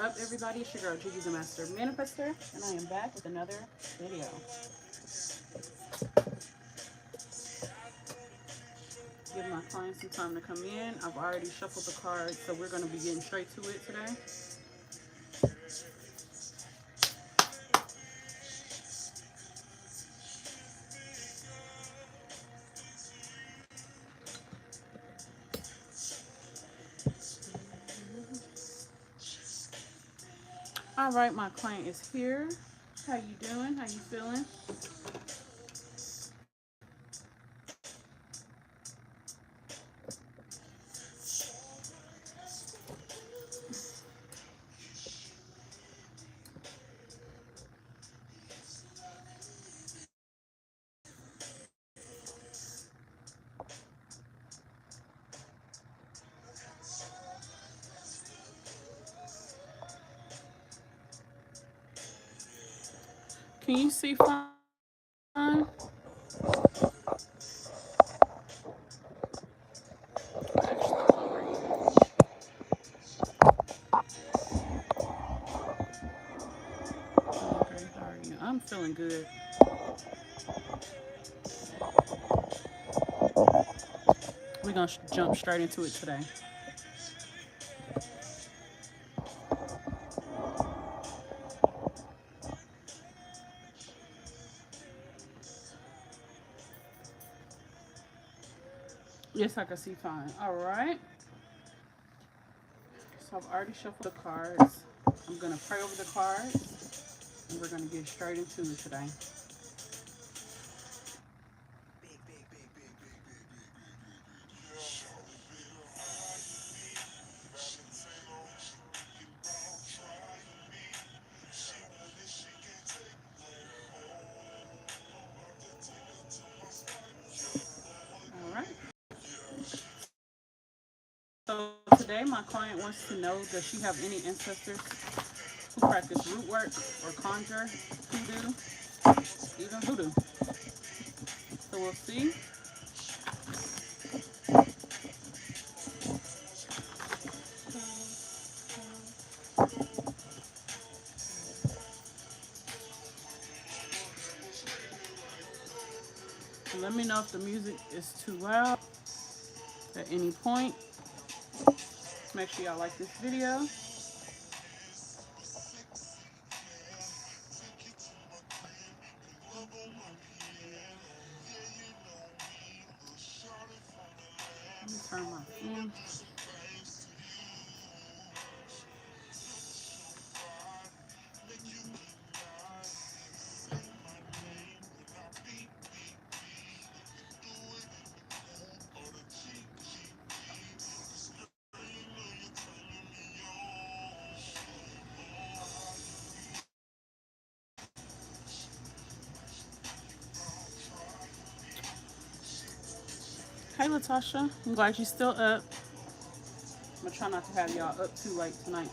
up, everybody? It's your girl, Gigi the Master Manifester, and I am back with another video. Give my clients some time to come in. I've already shuffled the cards, so we're going to be getting straight to it today. All right, my client is here. How you doing? How you feeling? Can you see fine? Okay, how are you? I'm feeling good. We're going to jump straight into it today. Yes, I can see fine. All right. So I've already shuffled the cards. I'm going to pray over the cards, and we're going to get straight into it today. All right. So today my client wants to know, does she have any ancestors who practice root work or conjure, hoodoo, even voodoo? So we'll see. Let me know if the music is too loud at any point. Make sure y'all like this video. Let me turn my fan. Hey Latasha, I'm glad you're still up. I'm gonna try not to have y'all up too late tonight.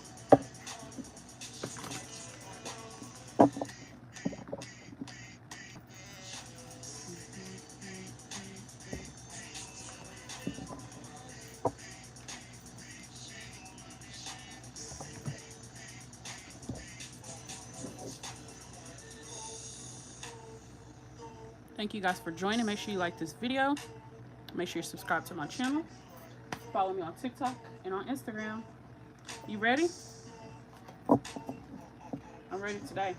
Thank you guys for joining. Make sure you like this video. Make sure you subscribe to my channel. Follow me on TikTok and on Instagram. You ready? I'm ready today.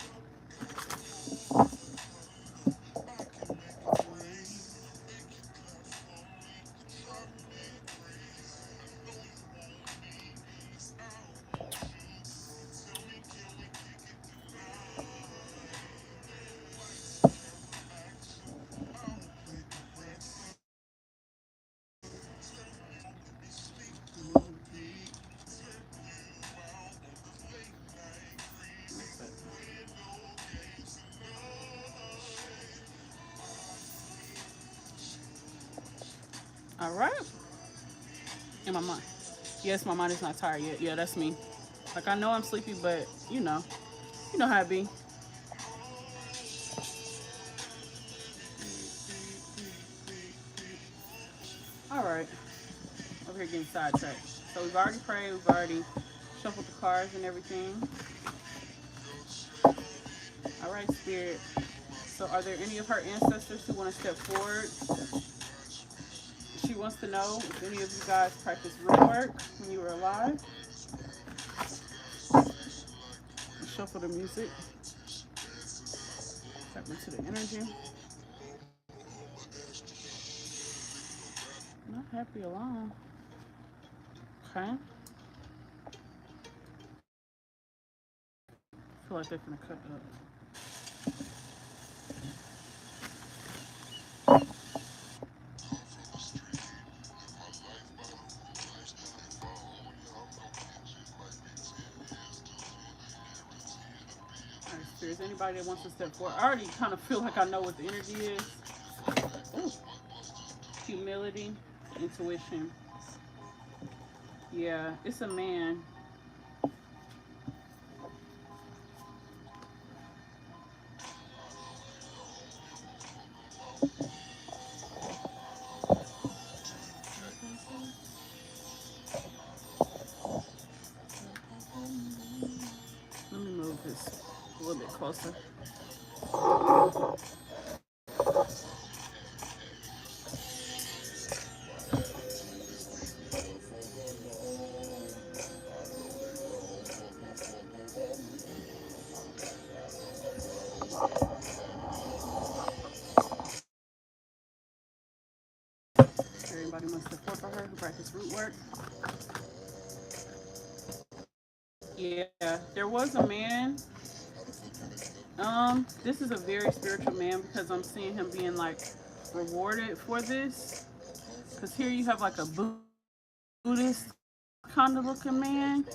All right. In my mind. Yes, my mind is not tired yet. Yeah, that's me. Like, I know I'm sleepy, but you know how it be. All right. Over here getting sidetracked. So we've already prayed. We've already Shuffle the cards and everything. All right, Spirit. So are there any of her ancestors who want to step forward? She wants to know if any of you guys practiced root work when you were alive. Shuffle the music. Tap into the energy. Not happy alone. Okay. I feel like they're gonna cut up. All right, spirits. Anybody that wants to step forward? I already kind of feel like I know what the energy is. Ooh. Humility, intuition. Yeah, it's a man. Let me move this a little bit closer. Everybody must support for her who practice root work. Yeah, there was a man. This is a very spiritual man because I'm seeing him being like rewarded for this. Because here you have like a Buddhist kind of looking man,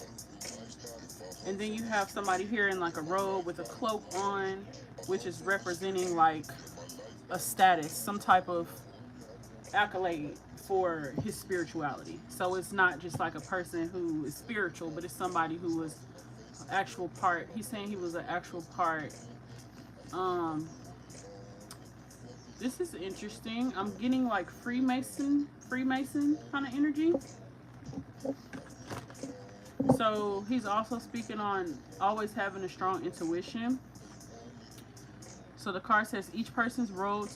and then you have somebody here in like a robe with a cloak on, which is representing like a status, some type of accolade for his spirituality. So it's not just like a person who is spiritual, but it's somebody who was actual part. He's saying he was an actual part. Um, this is interesting. I'm getting like Freemason kind of energy. So he's also speaking on always having a strong intuition. So the card says each person's road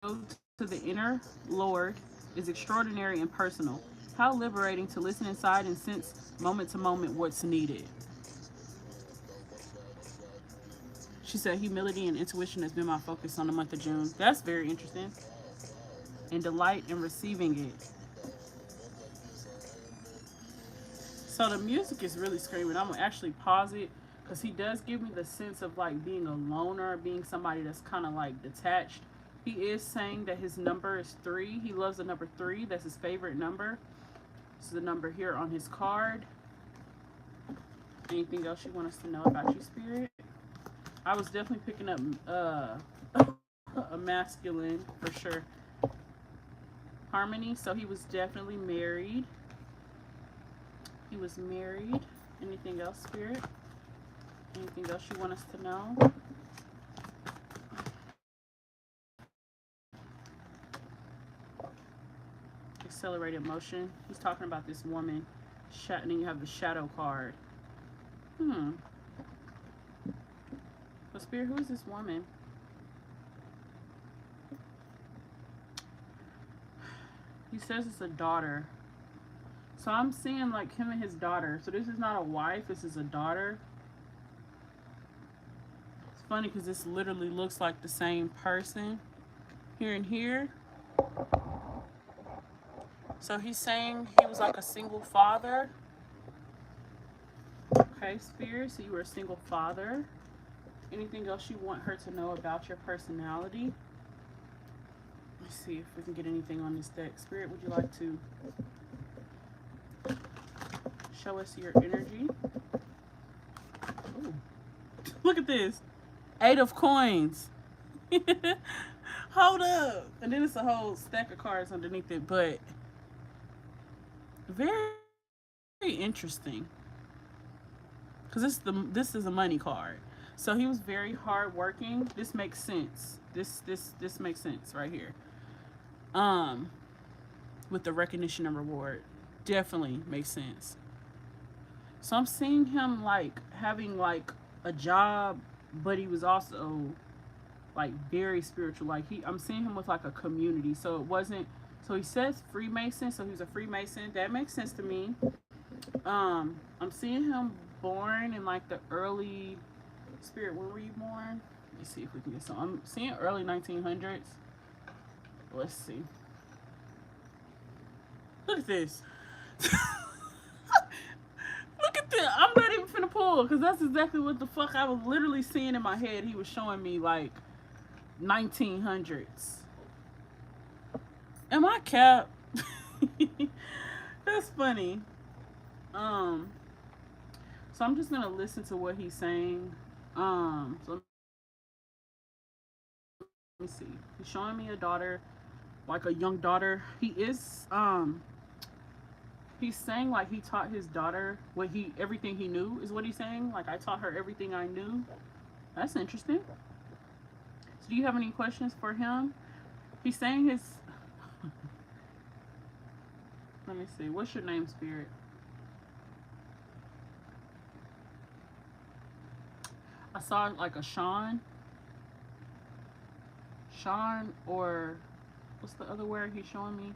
to the inner Lord is extraordinary and personal. How liberating to listen inside and sense moment to moment what's needed. She said humility and intuition has been my focus on the month of June. That's very interesting. And delight in receiving it. So the music is really screaming. I'm gonna actually pause it because he does give me the sense of like being a loner, being somebody that's kind of like detached. He is saying that his number is 3. He loves the number 3. That's his favorite number. This is the number here on his card. Anything else you want us to know about you, Spirit? I was definitely picking up a masculine for sure. Harmony. So he was definitely married. He was married. Anything else, Spirit? Anything else you want us to know? Accelerated motion. He's talking about this woman. And then you have the shadow card. But Spirit, who is this woman? He says it's a daughter. So I'm seeing like him and his daughter. So this is not a wife, this is a daughter. It's funny because this literally looks like the same person here and here. So he's saying he was like a single father. Okay, Spirit, so you were a single father. Anything else you want her to know about your personality? Let's see if we can get anything on this deck. Spirit, would you like to show us your energy? Ooh. Look at this. 8 of coins. Hold up. And then it's a whole stack of cards underneath it, but very interesting. Because this is a money card. So he was very hardworking. This makes sense. This makes sense right here. With the recognition and reward. definitely makes sense. So I'm seeing him like having like a job, but he was also like very spiritual. Like I'm seeing him with like a community. So it wasn't. So he says Freemason. So he's a Freemason. That makes sense to me. I'm seeing him born in like the early spirit. When were you born? Let's see if we can get some. I'm seeing early 1900s. Let's see. Look at this. Look at this. I'm not even finna pull because that's exactly what the fuck I was literally seeing in my head. He was showing me like 1900s. Am I cap? That's funny. Um, so I'm just gonna listen to what he's saying. So let me see. He's showing me a daughter, like a young daughter. He's saying like he taught his daughter what he everything he knew is what he's saying. Like I taught her everything I knew. That's interesting. So do you have any questions for him? He's saying his let me see. What's your name, Spirit? I saw like a Sean. Sean or what's the other word he's showing me?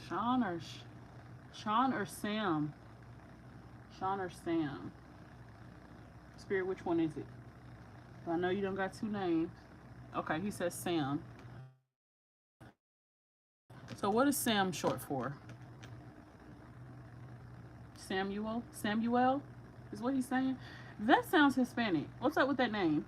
Sean or Sean or Sam? Sean or Sam? Spirit, which one is it? I know you don't got two names. Okay, he says Sam. So what is Sam short for? Samuel? Samuel? Is what he's saying? That sounds Hispanic. What's up with that name?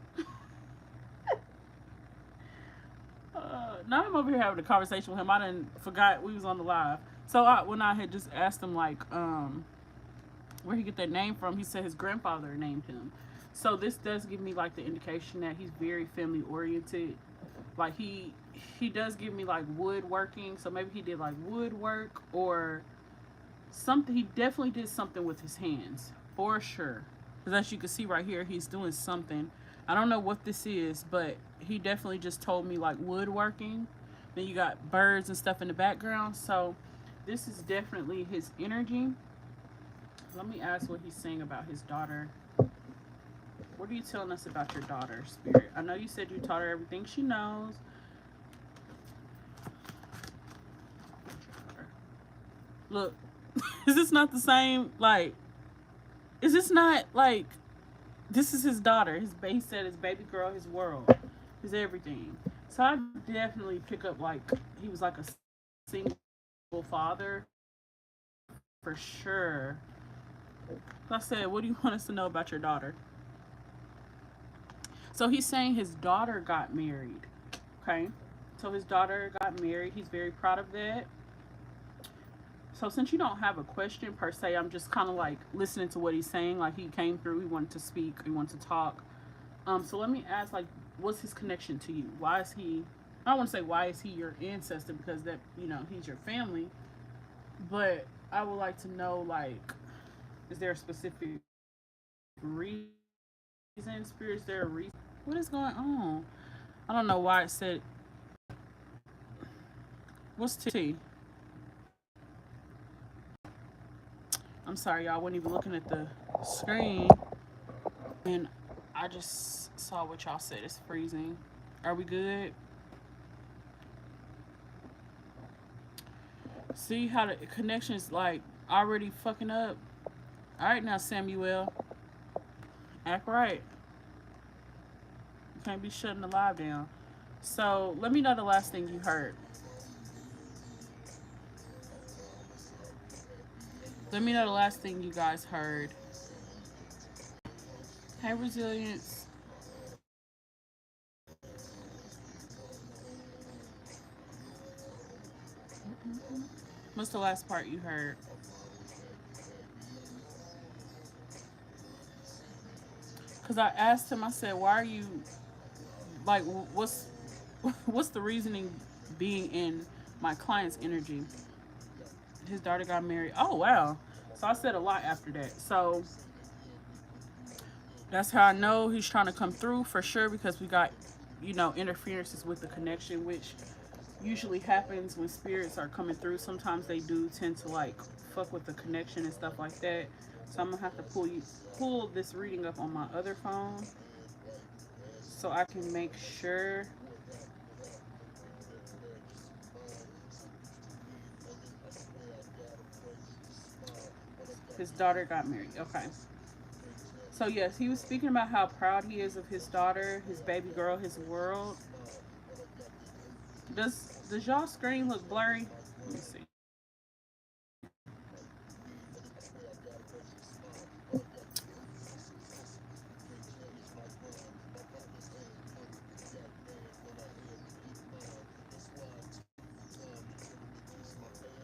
Now I'm over here having a conversation with him. I didn't forgot we was on the live. So when I had just asked him like where he get that name from, he said his grandfather named him. So this does give me like the indication that he's very family oriented. Like he does give me like woodworking. So maybe he did like woodwork or something. He definitely did something with his hands for sure. Because as you can see right here, he's doing something. I don't know what this is, but he definitely just told me like woodworking. Then you got birds and stuff in the background. So this is definitely his energy. Let me ask what he's saying about his daughter. What are you telling us about your daughter, Spirit? I know you said you taught her everything she knows. Look, is this not the same? Like, is this not like, this is his daughter. He said his baby girl, his world, his everything. So I definitely pick up like he was like a single father for sure. Like I said, what do you want us to know about your daughter? So he's saying his daughter got married. Okay. So his daughter got married. He's very proud of that. So since you don't have a question per se, I'm just kind of like listening to what he's saying. Like he came through, he wanted to speak, he wanted to talk. So let me ask, like, what's his connection to you? Why is he? I don't want to say why is he your ancestor because that he's your family, but I would like to know like, is there a specific reason? Spirit, is there a reason? What is going on? I don't know why it said. What's T? I'm sorry, y'all. I wasn't even looking at the screen, and I just saw what y'all said. It's freezing. Are we good? See how the connection is like already fucking up. All right, now Samuel, act right. You can't be shutting the live down. So let me know the last thing you heard. Let me know the last thing you guys heard. Hey, resilience. What's the last part you heard? Because I asked him, I said, why are you, like, what's the reasoning being in my client's energy? His daughter got married. Oh, wow. So I said a lot after that. So that's how I know he's trying to come through for sure because we got interferences with the connection, which usually happens when spirits are coming through. Sometimes they do tend to like fuck with the connection and stuff like that. So I'm gonna have to pull this reading up on my other phone so I can make sure. His daughter got married. Okay. So yes, he was speaking about how proud he is of his daughter, his baby girl, his world. Does y'all screen look blurry? Let me see.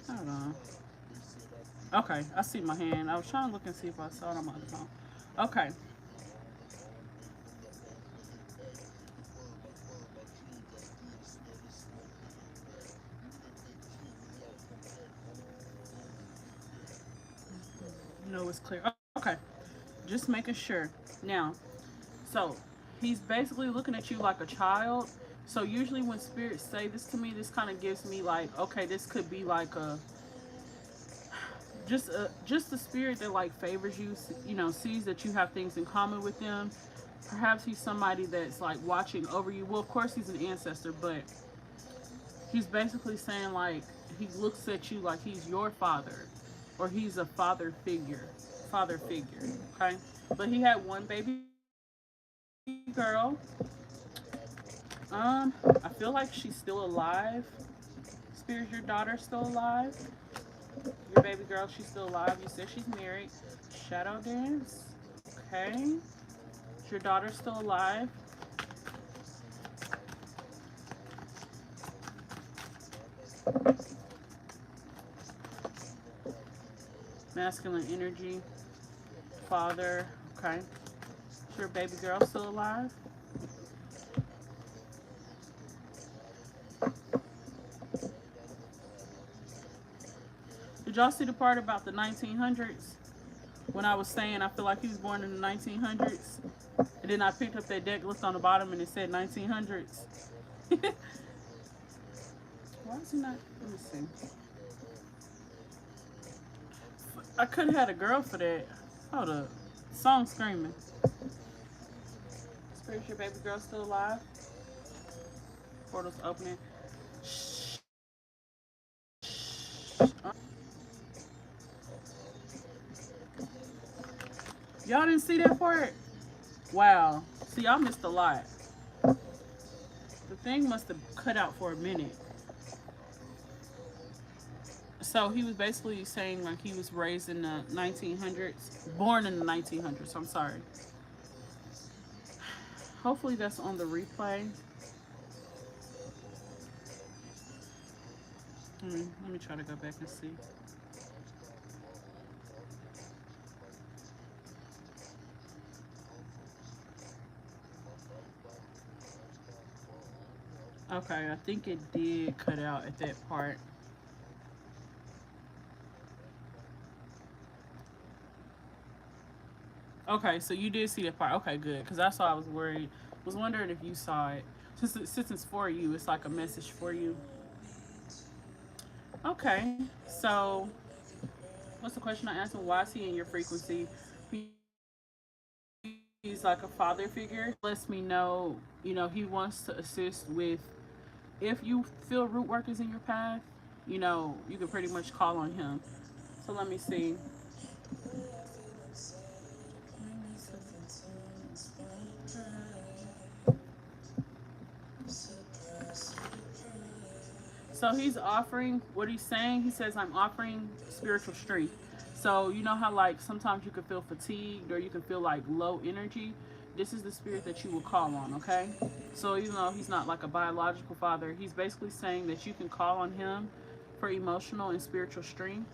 Hold on. Okay, I see my hand. I was trying to look and see if I saw it on my other phone. Okay. No, it's clear. Okay. Just making sure. Now, so he's basically looking at you like a child. So usually when spirits say this to me, this kind of gives me like, okay, this could be like a just the spirit that like favors you, sees that you have things in common with them. Perhaps he's somebody that's like watching over you. Well, of course he's an ancestor, but he's basically saying like he looks at you like he's your father, or he's a father figure. Okay, but he had one baby girl. I feel like she's still alive. Spirit, your daughter's still alive. Your baby girl, she's still alive. You said she's married. Shadow dance. Okay. Is your daughter still alive? Masculine energy. Father. Okay. Is your baby girl still alive? Did y'all see the part about the 1900s? When I was saying I feel like he was born in the 1900s. And then I picked up that deck, looked on the bottom, and it said 1900s. Why is he not? Let me see. I could have had a girl for that. Hold up. Song screaming. Spirit, your baby girl still alive? Portal's opening. Shh. Y'all didn't see that part? Wow. See, y'all missed a lot. The thing must have cut out for a minute. So he was basically saying like he was raised in the 1900s, born in the 1900s. I'm sorry. Hopefully that's on the replay. Let me try to go back and see. Okay, I think it did cut out at that part. Okay, so you did see that part. Okay, good. Because that's why I was worried. Was wondering if you saw it. Since it's for you, it's like a message for you. Okay, so what's the question I asked him? Why is he in your frequency? He's like a father figure. Lets me know, he wants to assist with if you feel root work is in your path, you can pretty much call on him. So let me see. So he's offering what he's saying. He says, I'm offering spiritual strength. So you know how like sometimes you can feel fatigued or you can feel like low energy. This is the spirit that you will call on, okay? So even though he's not like a biological father, he's basically saying that you can call on him for emotional and spiritual strength.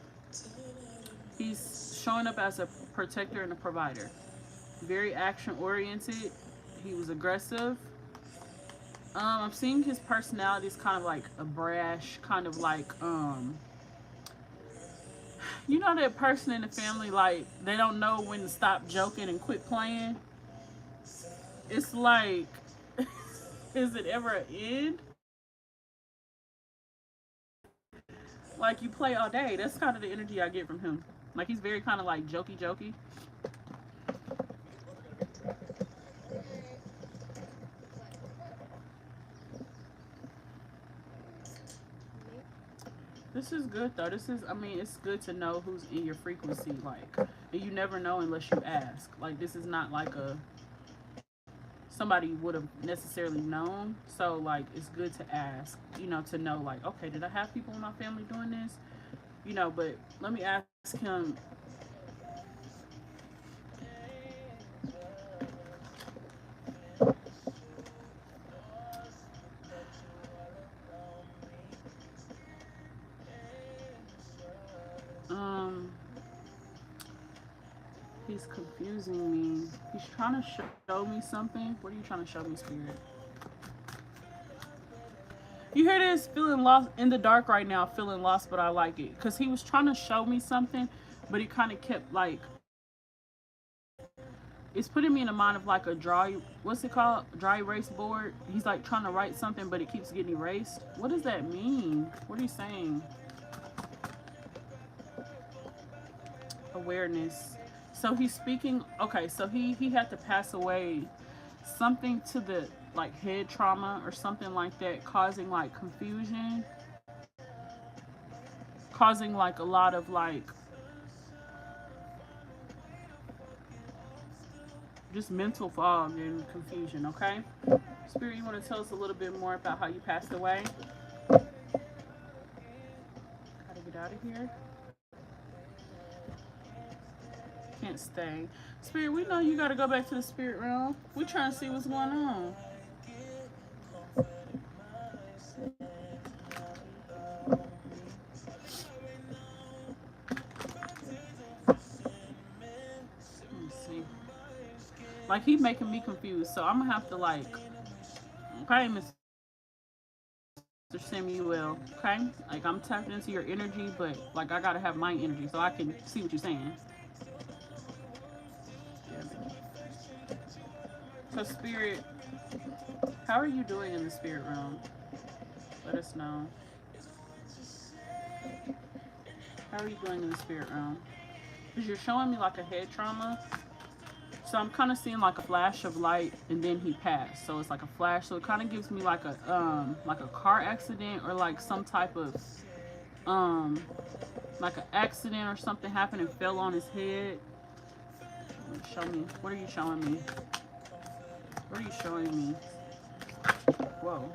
He's showing up as a protector and a provider. Very action oriented. He was aggressive. I'm seeing his personality is kind of like a brash, kind of like that person in the family like they don't know when to stop joking and quit playing. It's like Is it ever an end? Like you play all day. That's kind of the energy I get from him. Like he's very kind of like jokey jokey. This is good though. This is, I mean, it's good to know who's in your frequency. Like, and you never know unless you ask. Like, this is not like a somebody would have necessarily known. So like, it's good to ask. You know, to know like, okay, did I have people in my family doing this? You know, but let me ask him. Um, he's confusing me. He's trying to show me something. What are you trying to show me, Spirit? You hear this? Feeling lost in the dark right now, feeling lost, but I like it. Because he was trying to show me something, but he kind of kept like, it's putting me in the mind of like a dry, what's it called? Dry erase board. He's like trying to write something, but it keeps getting erased. What does that mean? What are you saying? Awareness. So he's speaking, okay, so he had to pass away, something to the like head trauma or something like that, causing like confusion, causing like a lot of like just mental fog and confusion. Okay, Spirit, you want to tell us a little bit more about how you passed away? Gotta get out of here. Can't stay. Spirit, we know you gotta go back to the spirit realm. We trying to see what's going on. Let me see. Like he making me confused, so I'm gonna have to like, okay, Mr. Samuel, okay? Like I'm tapped into your energy, but like I gotta have my energy so I can see what you're saying. So spirit, how are you doing in the spirit realm? Let us know. How are you doing in the spirit realm? Because you're showing me like a head trauma. So I'm kind of seeing like a flash of light and then he passed. So it's like a flash. So it kind of gives me like a car accident or like some type of um like an accident or something happened and fell on his head. Show me. What are you showing me? What are you showing me? Whoa.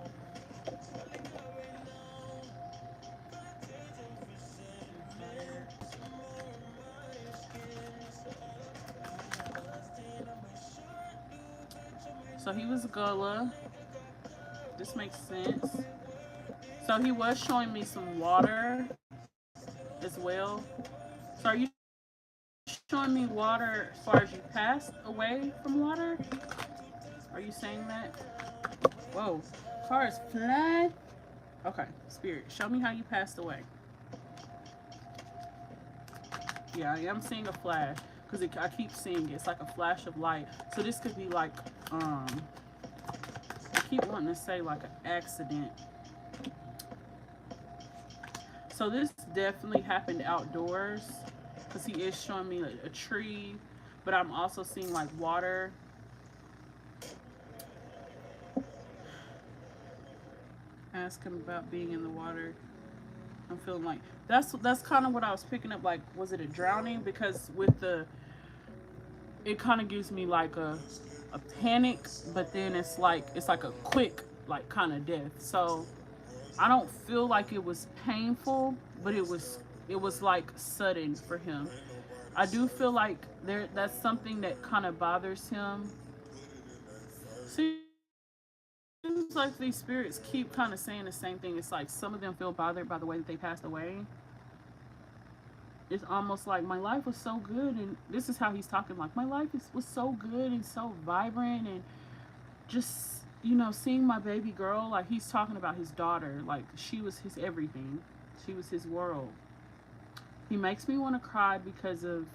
So he was a gullah. This makes sense. So he was showing me some water as well. So are you showing me water as far as you passed away from water? Are you saying that? Whoa. As far as flood? Okay, spirit, show me how you passed away. Yeah, I am seeing a flash because I keep seeing it. It's like a flash of light. So this could be like, I keep wanting to say like an accident. So this definitely happened outdoors because he is showing me a tree, but I'm also seeing like water. Ask him about being in the water. I'm feeling like that's kind of what I was picking up. Like, was it a drowning? Because with the, it kind of gives me like a panic, but then it's like a quick like kind of death. So I don't feel like it was painful, but it was like sudden for him. I do feel like that's something that kind of bothers him. Seems like these spirits keep kind of saying the same thing. It's like some of them feel bothered by the way that they passed away. It's almost like my life was so good, and this is how he's talking. Like my life was so good and so vibrant, and just seeing my baby girl. Like he's talking about his daughter. Like she was his everything. She was his world. He makes me want to cry because of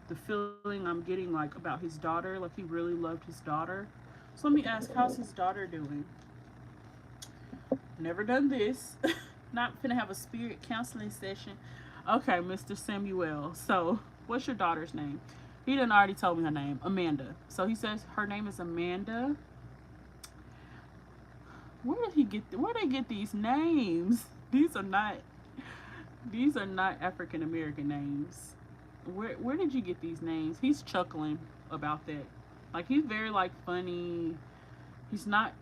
the feeling I'm getting like about his daughter. Like he really loved his daughter. So let me ask, how's his daughter doing? Never done this. Not gonna have a spirit counseling session. Okay, Mr. Samuel. So, what's your daughter's name? He done already told me her name, Amanda. So he says her name is Amanda. Where they get these names? These are not African American names. Where did you get these names? He's chuckling about that. Like he's very like funny. He's not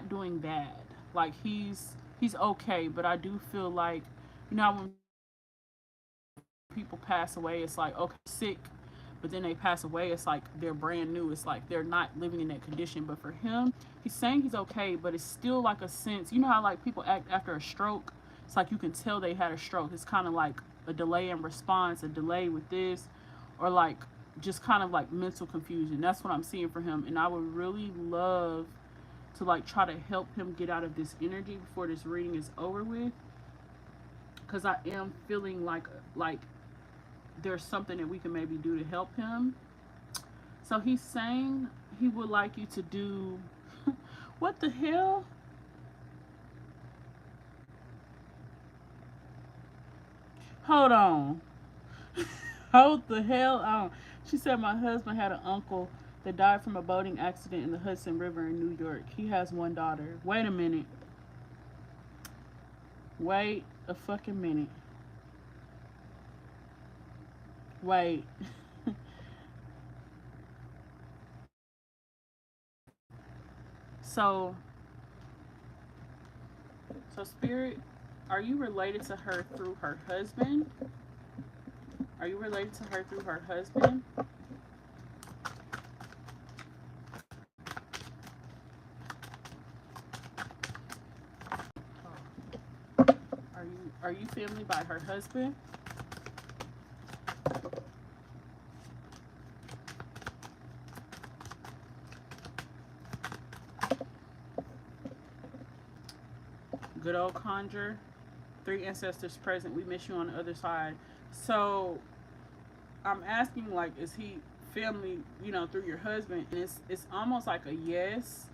doing bad. Like he's okay, but I do feel like when people pass away, it's like okay, sick, but then they pass away, it's like they're brand new. It's like they're not living in that condition. But for him, he's saying he's okay, but it's still like a sense. You know how like people act after a stroke? It's like you can tell they had a stroke. It's kind of like a delay in response, a delay with this, or like just kind of like mental confusion. That's what I'm seeing for him. And I would really love to like try to help him get out of this energy before this reading is over with. Because I am feeling like there's something that we can maybe do to help him. So he's saying he would like you to do what the hell? Hold on. Hold the hell on. She said my husband had an uncle that died from a boating accident in the Hudson River in New York. He has one daughter. Wait a minute. Wait a fucking minute. Wait. So, Spirit, are you related to her through her husband? Are you related to her through her husband? Are you family by her husband? Good old conjure. 3 ancestors present. We miss you on the other side. So I'm asking, like, is he family, through your husband? And it's almost like a yes.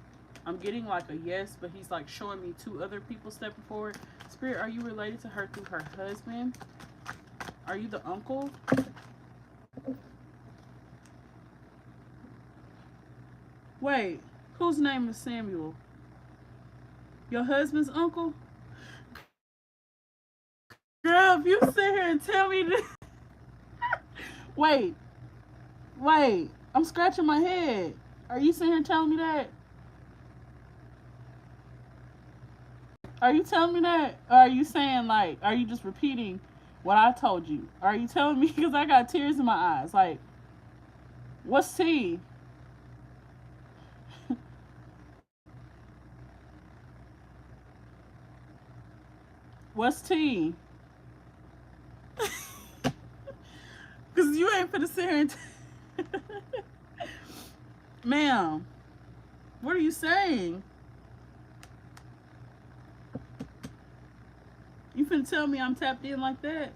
I'm getting like a yes, but he's like showing me 2 other people stepping forward. Spirit, are you related to her through her husband? Are you the uncle? Wait, whose name is Samuel? Your husband's uncle? Girl, if you sit here and tell me this. Wait, I'm scratching my head. Are you sitting here telling me that? Are you telling me that? Or are you saying, like, are you just repeating what I told you? Are you telling me? Because I got tears in my eyes. Like, what's T? What's T? Because you ain't finna sit here and ma'am, what are you saying? You finna tell me I'm tapped in like that?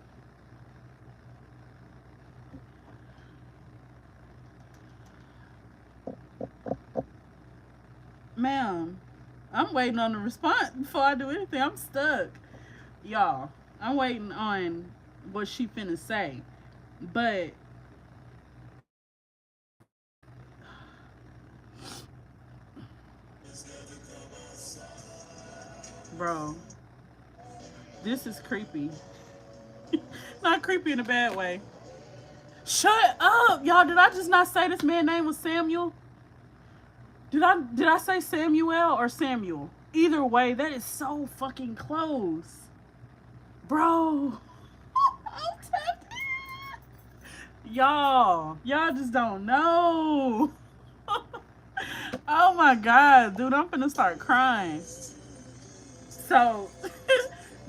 Ma'am, I'm waiting on the response before I do anything. I'm stuck. Y'all, I'm waiting on what she finna say. But bro, this is creepy. Not creepy in a bad way. Shut up, y'all. Did I just not say this man's name was Samuel? Did I say Samuel or Samuel? Either way, that is so fucking close. Bro. Y'all just don't know. Oh my god, dude, I'm gonna start crying. So,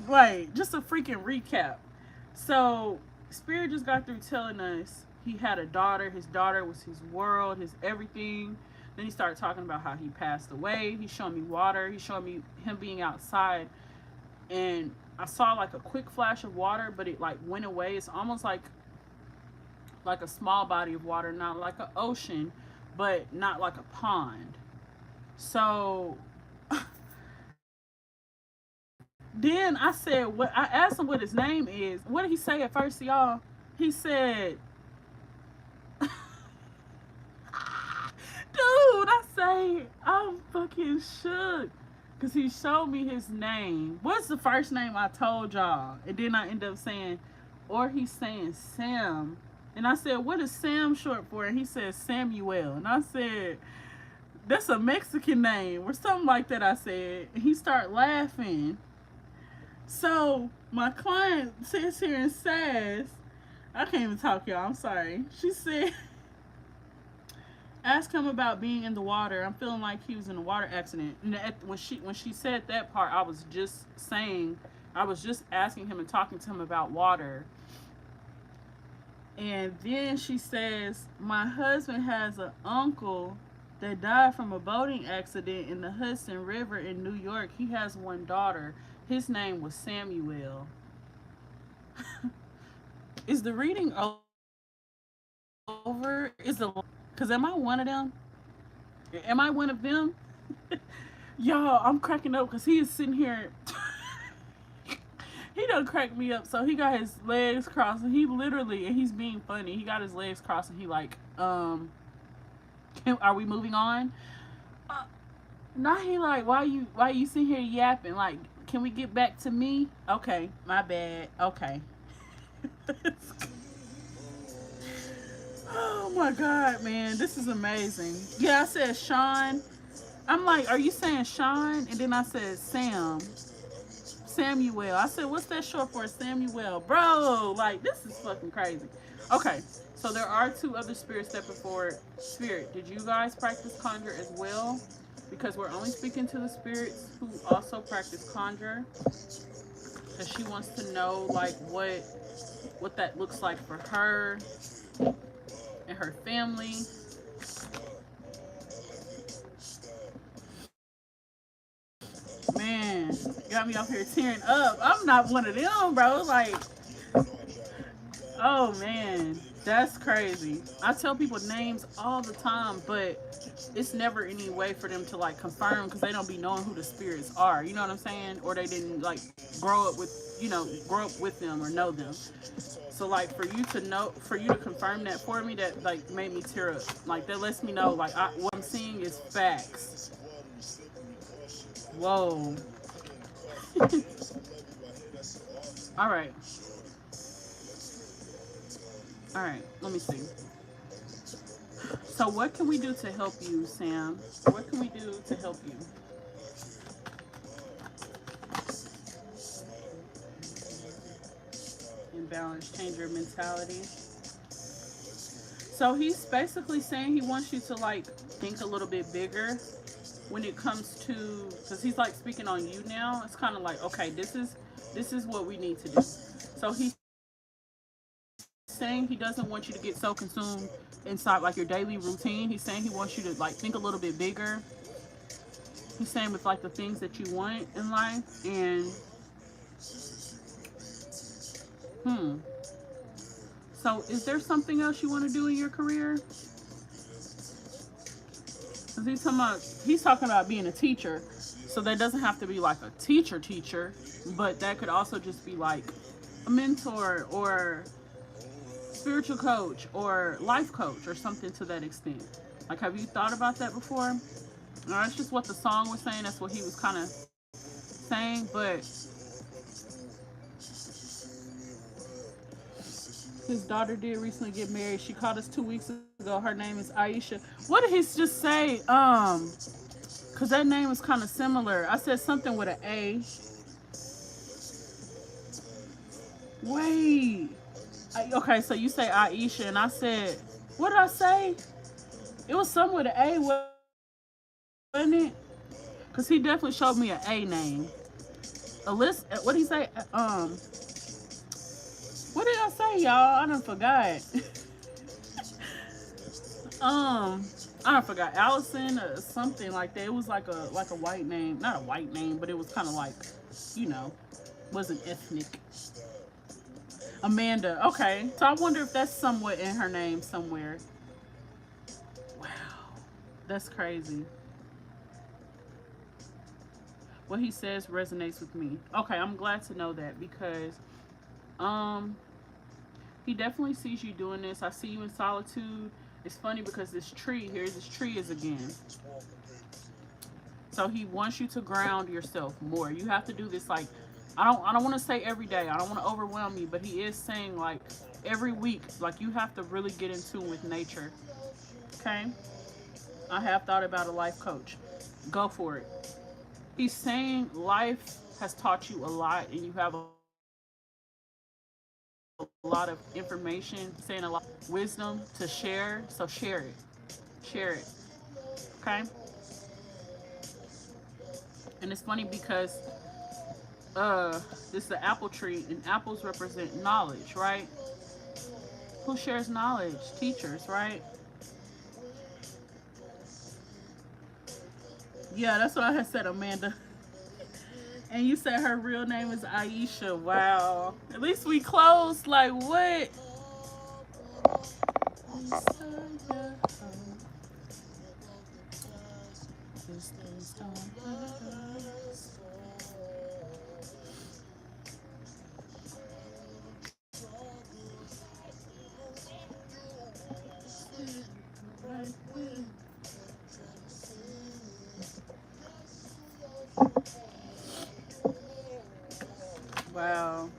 wait, just a freaking recap. So, Spirit just got through telling us he had a daughter. His daughter was his world, his everything. Then he started talking about how he passed away. He showed me water. He showed me him being outside. And I saw like a quick flash of water, but it like went away. It's almost like a small body of water, not like an ocean, but not like a pond. So Then I said, what? I asked him what his name is. What did he say at first, y'all? He said, dude, I say, I'm fucking shook. Because he showed me his name. What's the first name I told y'all? And then I end up saying, or he's saying Sam. And I said, what is Sam short for? And he said Samuel. And I said, that's a Mexican name or something like that, I said. And he started laughing. So my client sits here and says, I can't even talk, y'all. I'm sorry. She said, ask him about being in the water. I'm feeling like he was in a water accident. And when she said that part, I was just saying, I was just asking him and talking to him about water. And then she says, my husband has an uncle that died from a boating accident in the Hudson River in New York. He has one daughter. His name was Samuel. Is the reading over? Is the because am I one of them? Am I one of them? Y'all, I'm cracking up because he is sitting here. He done cracked me up. So he got his legs crossed and he literally, and he's being funny. He got his legs crossed and he like, are we moving on? Now he like, why you sitting here yapping? Like, can we get back to me? Okay, my bad. Okay. Oh my God, man, this is amazing. Yeah, I said Sean. I'm like, are you saying Sean? And then I said Samuel. I said, what's that short for? Samuel. Bro, like, this is fucking crazy. Okay, so there are two other spirits stepping forward. Spirit, did you guys practice conjure as well? Because we're only speaking to the spirits who also practice conjure. Because she wants to know, like, what that looks like for her and her family. Man, got me up here tearing up. I'm not one of them, bro. Like, oh man, that's crazy. I tell people names all the time, but it's never any way for them to like confirm because they don't be knowing who the spirits are. You know what I'm saying? Or they didn't like grow up with them or know them. So like for you to confirm that for me, that like made me tear up. Like that lets me know like what I'm seeing is facts. Whoa. All right. All right. Let me see. So what can we do to help you, Sam? What can we do to help you? In balance, change your mentality. So he's basically saying he wants you to like think a little bit bigger when it comes to, because he's like speaking on you now. It's kind of like, okay, this is what we need to do. So he's saying he doesn't want you to get so consumed inside like your daily routine. He's saying he wants you to like think a little bit bigger. He's saying with like the things that you want in life. And so is there something else you want to do in your career? Because he's talking about being a teacher. So that doesn't have to be like a teacher, but that could also just be like a mentor or spiritual coach or life coach or something to that extent. Like, have you thought about that before? No, that's just what the song was saying. That's what he was kind of saying. But his daughter did recently get married. She called us 2 weeks ago. Her name is Aisha. What did he just say? Because that name is kind of similar. I said something with an A. Wait. Okay, so you say Aisha, and I said, what did I say? It was something with an A, wasn't it? Because he definitely showed me an A name. Alyssa, what did he say? What did I say, y'all? I done forgot. I done forgot. Allison or something like that. It was like a white name. Not a white name, but it was kind of like, wasn't ethnic. Amanda. Okay. So I wonder if that's somewhat in her name somewhere. Wow. That's crazy. What he says resonates with me. Okay, I'm glad to know that because um he definitely sees you doing this. I see you in solitude. It's funny because this tree, here this tree is again. So he wants you to ground yourself more. You have to do this like I don't want to say every day. I don't want to overwhelm you, but he is saying like every week, like you have to really get in tune with nature. Okay? I have thought about a life coach. Go for it. He's saying life has taught you a lot and you have a lot of information, saying a lot of wisdom to share. So share it. Share it. Okay? And it's funny because this is the apple tree and apples represent knowledge, right? Who shares knowledge? Teachers, right? Yeah, that's what I had said, Amanda. And you said her real name is Aisha. Wow. At least we close. Like what? Wow.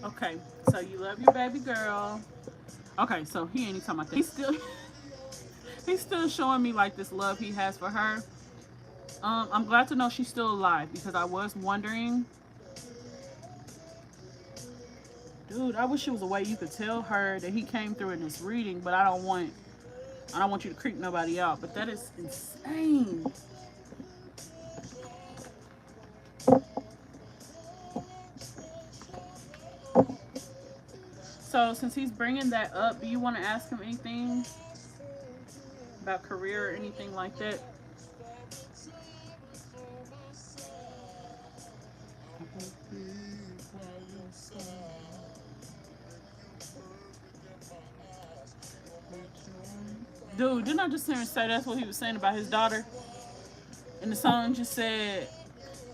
Okay, so you love your baby girl. Okay, so he ain't even talking about that. He's still showing me like this love he has for her. I'm glad to know she's still alive because I was wondering, dude. I wish it was a way you could tell her that he came through in this reading, but I don't want you to creep nobody out. But that is insane. So since he's bringing that up, do you want to ask him anything about career or anything like that? Dude, didn't I just hear him say that's what he was saying about his daughter? And the song just said,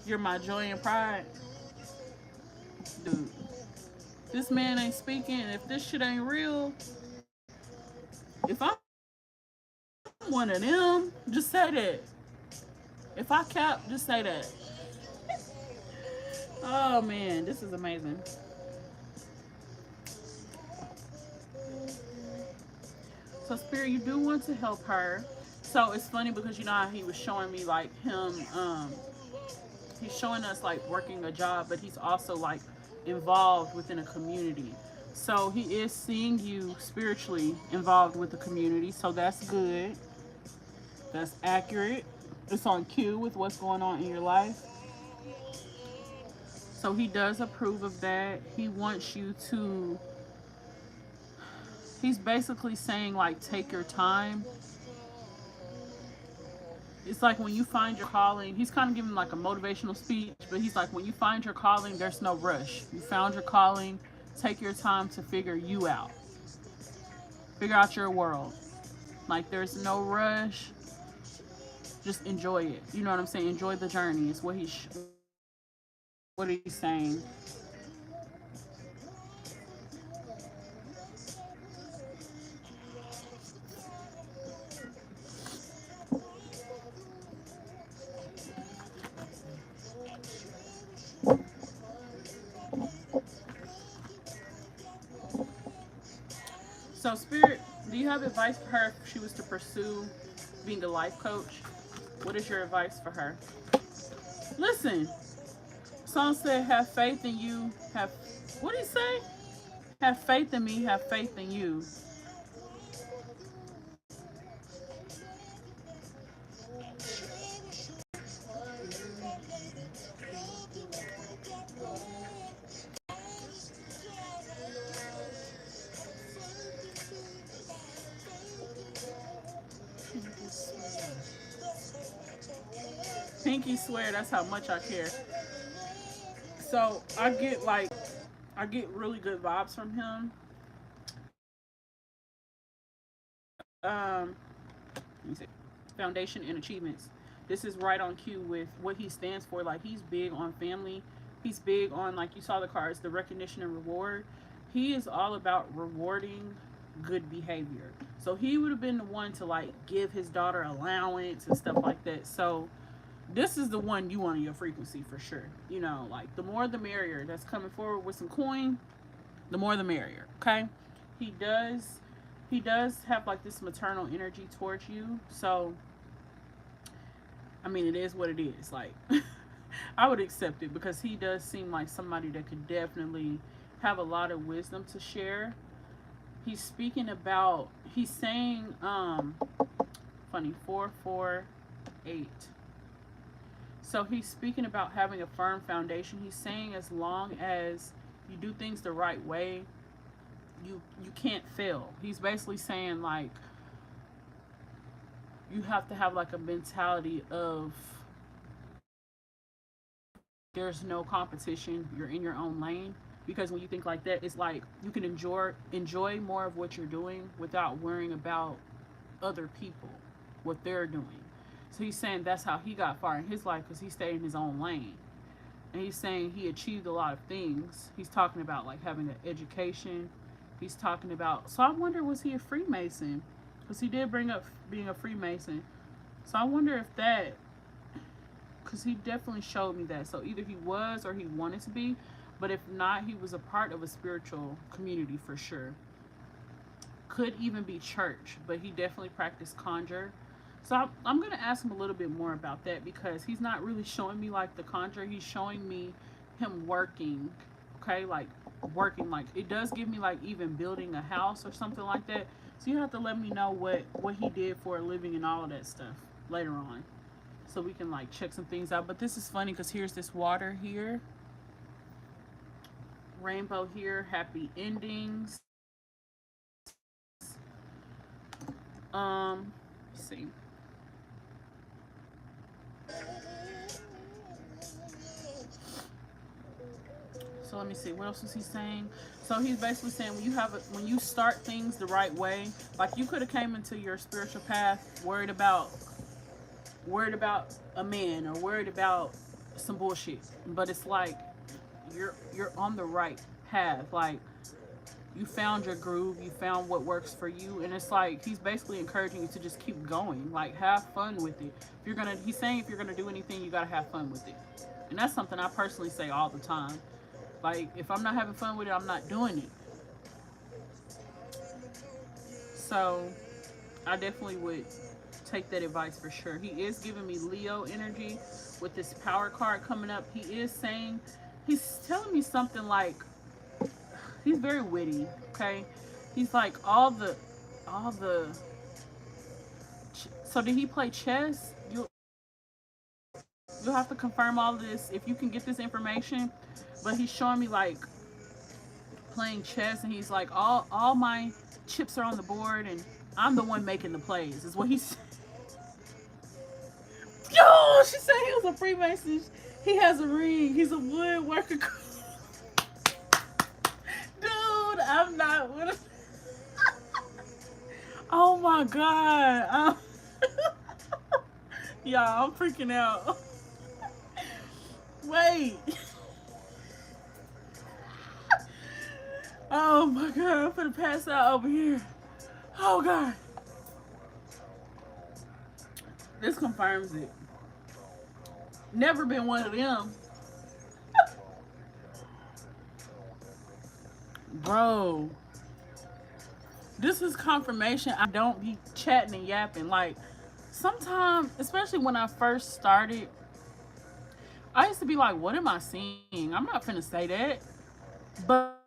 "You're my joy and pride." Dude, this man ain't speaking. If this shit ain't real, if I'm one of them, just say that. If I cap, just say that. Oh man, this is amazing. So Spirit, you do want to help her. So it's funny because you know how he was showing me like him, he's showing us like working a job, but he's also like involved within a community. So he is seeing you spiritually involved with the community. So that's good. That's accurate. It's on cue with what's going on in your life. So he does approve of that. He wants you to, he's basically saying like take your time. It's like when you find your calling, he's kind of giving like a motivational speech, but he's like, when you find your calling, there's no rush. You found your calling, take your time to figure you out, figure out your world. Like, there's no rush, just enjoy it. You know what I'm saying? Enjoy the journey, is what he's saying. So, Spirit, do you have advice for her if she was to pursue being a life coach? What is your advice for her? Listen, song said, have faith in you. What did he say? Have faith in me, have faith in you. Pinky swear that's how much I care. So I get really good vibes from him. let me see, foundation and achievements. This is right on cue with what he stands for. Like, he's big on family. He's big on, like you saw the cards, the recognition and reward. He is all about rewarding good behavior. So he would have been the one to like give his daughter allowance and stuff like that. So this is the one you want on your frequency for sure. You know, like the more the merrier. That's coming forward with some coin, the more the merrier. Okay. He does he does have like this maternal energy towards you. So I mean, it is what it is. Like, I would accept it because he does seem like somebody that could definitely have a lot of wisdom to share. He's speaking about, he's saying, funny, 448. So he's speaking about having a firm foundation. He's saying as long as you do things the right way, you can't fail. He's basically saying like you have to have like a mentality of there's no competition, you're in your own lane, because when you think like that, it's like you can enjoy more of what you're doing without worrying about other people, what they're doing. So he's saying that's how he got far in his life, because he stayed in his own lane. And he's saying he achieved a lot of things. He's talking about like having an education. He's talking about, so I wonder, was he a Freemason? Because he did bring up being a Freemason. So I wonder if that, because he definitely showed me that. So either he was or he wanted to be, but if not, he was a part of a spiritual community for sure. Could even be church, but he definitely practiced conjure. So I'm going to ask him a little bit more about that, because he's not really showing me like the conjure. He's showing me him working, okay, like working. Like it does give me like even building a house or something like that. So you have to let me know what he did for a living and all of that stuff later on, so we can like check some things out. But this is funny because here's this water here, rainbow here, happy endings. Let's see. So let me see. What else is he saying? So he's basically saying when you start things the right way, like you could have came into your spiritual path worried about a man or worried about some bullshit, but it's like you're on the right path. Like you found your groove, you found what works for you, and it's like he's basically encouraging you to just keep going, like have fun with it. If you're gonna, he's saying if you're gonna do anything, you gotta have fun with it, and that's something I personally say all the time. Like if I'm not having fun with it, I'm not doing it. So I definitely would take that advice for sure. He is giving me Leo energy with this power card coming up. He is saying, he's telling me something like, he's very witty, okay? He's like all the so did he play chess? You'll have to confirm all of this if you can get this information. But he's showing me like playing chess, and he's like all my chips are on the board and I'm the one making the plays is what he's. Yo, she said he was a Freemason. He has a ring. He's a woodworker. Dude, I'm not with Oh my god. Y'all, I'm freaking out. Wait. Oh my god, I'm gonna pass out over here. Oh god. This confirms it. Never been one of them. Bro. This is confirmation. I don't be chatting and yapping. Like, sometimes, especially when I first started, I used to be like, what am I seeing? I'm not finna say that. But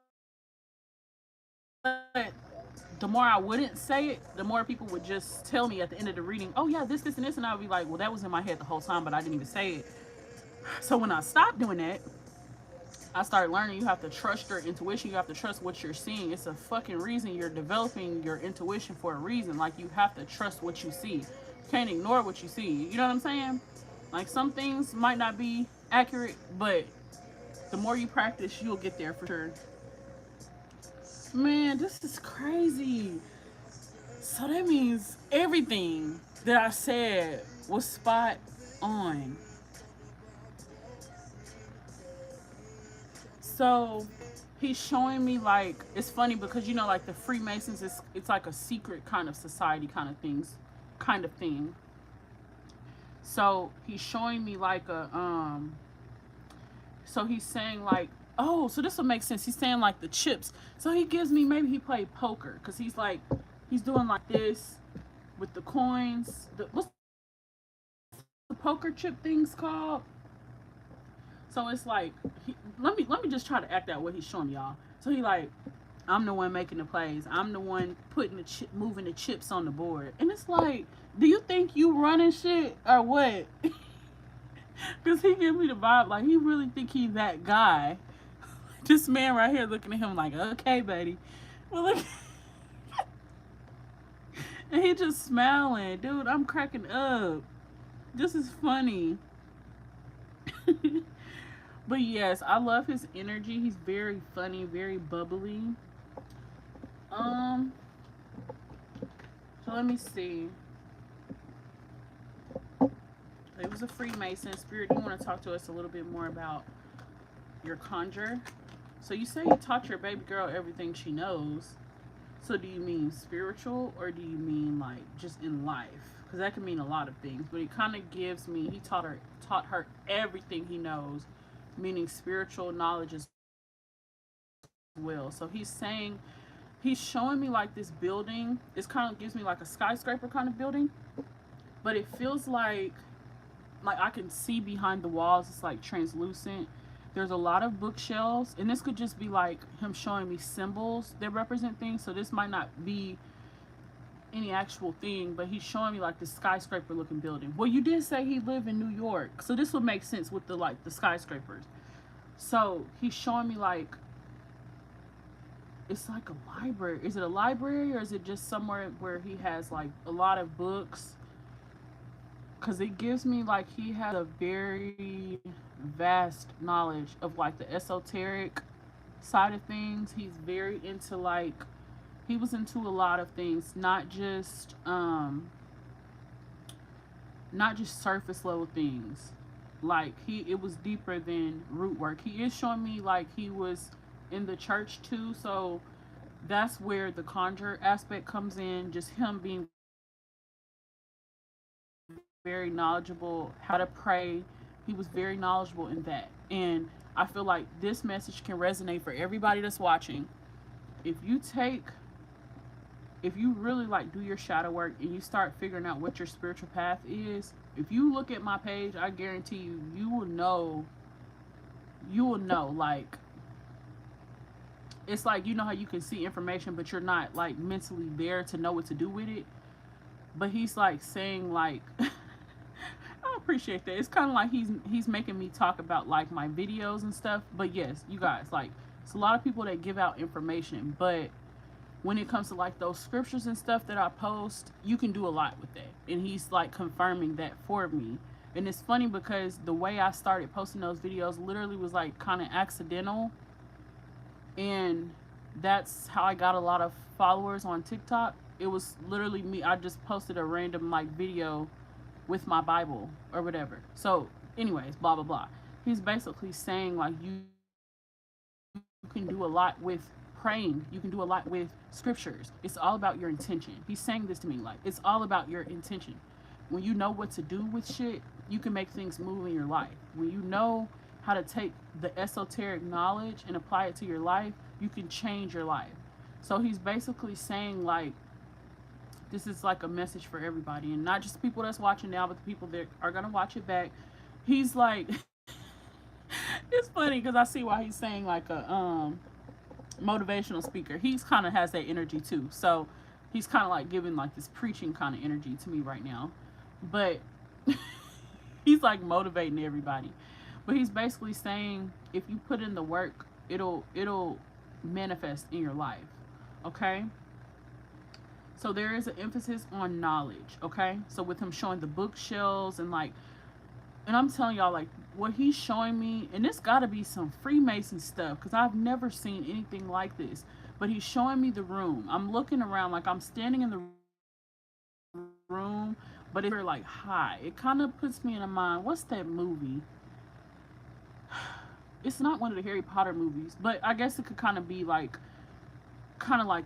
the more I wouldn't say it, the more people would just tell me at the end of the reading, oh yeah, this, and this. And I would be like, well, that was in my head the whole time, but I didn't even say it. So when I stopped doing that, I started learning you have to trust your intuition. You have to trust what you're seeing. It's a fucking reason you're developing your intuition for a reason. Like, you have to trust what you see. You can't ignore what you see. You know what I'm saying? Like, some things might not be accurate, but the more you practice, you'll get there for sure. Man, this is crazy. So that means everything that I said was spot on. So he's showing me like it's funny because you know like the Freemasons is it's like a secret kind of society kind of thing. So he's showing me like a so he's saying like oh so this will make sense. He's saying like the chips. So he gives me maybe he played poker because he's like he's doing like this with the coins. What's the poker chip things called? So it's like let me just try to act out what he's showing y'all. So he like I'm the one making the plays. I'm the one putting moving the chips on the board. And it's like, do you think you running shit or what? Because he give me the vibe like he really think he that guy. This man right here looking at him like, okay, buddy. Well, look, and he just smiling, dude. I'm cracking up. This is funny. But yes, I love his energy. He's very funny, very bubbly. Um, so let me see. It was a Freemason. Spirit, you want to talk to us a little bit more about your conjure? So you say you taught your baby girl everything she knows. So do you mean spiritual or do you mean like just in life? Because that can mean a lot of things. But it kind of gives me he taught her everything he knows, meaning spiritual knowledge as well. So he's showing me like this building. It kind of gives me like a skyscraper kind of building, but it feels like I can see behind the walls. It's like translucent. There's a lot of bookshelves, and this could just be like him showing me symbols that represent things. So this might not be any actual thing, but he's showing me like this skyscraper looking building. Well, you did say he lived in New York, so this would make sense with the like the skyscrapers. So he's showing me like it's like a library. Is it a library or is it just somewhere where he has like a lot of books? Because it gives me like he has a very vast knowledge of like the esoteric side of things. He's very into like he was into a lot of things, not just surface level things. Like it was deeper than root work. He is showing me like he was in the church too, so that's where the conjure aspect comes in. Just him being very knowledgeable how to pray. He was very knowledgeable in that. And I feel like this message can resonate for everybody that's watching. If you take if you really like do your shadow work and you start figuring out what your spiritual path is, if you look at my page, I guarantee you you will know like it's like you know how you can see information but you're not like mentally there to know what to do with it. But he's like saying like I appreciate that. It's kind of like he's making me talk about like my videos and stuff. But yes, you guys, like it's a lot of people that give out information, but when it comes to like those scriptures and stuff that I post, you can do a lot with that. And he's like confirming that for me. And it's funny because the way I started posting those videos literally was like kind of accidental. And that's how I got a lot of followers on TikTok. It was literally me. I just posted a random like video with my Bible or whatever. So, anyways, blah blah blah. He's basically saying like you can do a lot with praying. You can do a lot with scriptures. It's all about your intention. He's saying this to me like it's all about your intention. When you know what to do with shit, you can make things move in your life. When you know how to take the esoteric knowledge and apply it to your life, you can change your life. So he's basically saying like this is like a message for everybody and not just people that's watching now, but the people that are gonna watch it back. He's like it's funny because I see why he's saying like a motivational speaker. He's kind of has that energy too. So he's kind of like giving like this preaching kind of energy to me right now. But he's like motivating everybody. But he's basically saying if you put in the work, it'll manifest in your life. Okay? So there is an emphasis on knowledge, okay? So with him showing the bookshelves and like and I'm telling y'all like what he's showing me, and this got to be some Freemason stuff because I've never seen anything like this. But he's showing me the room. I'm looking around like I'm standing in the room room, but it's like high. It kind of puts me in a mind. What's that movie? It's not one of the Harry Potter movies, but I guess it could kind of like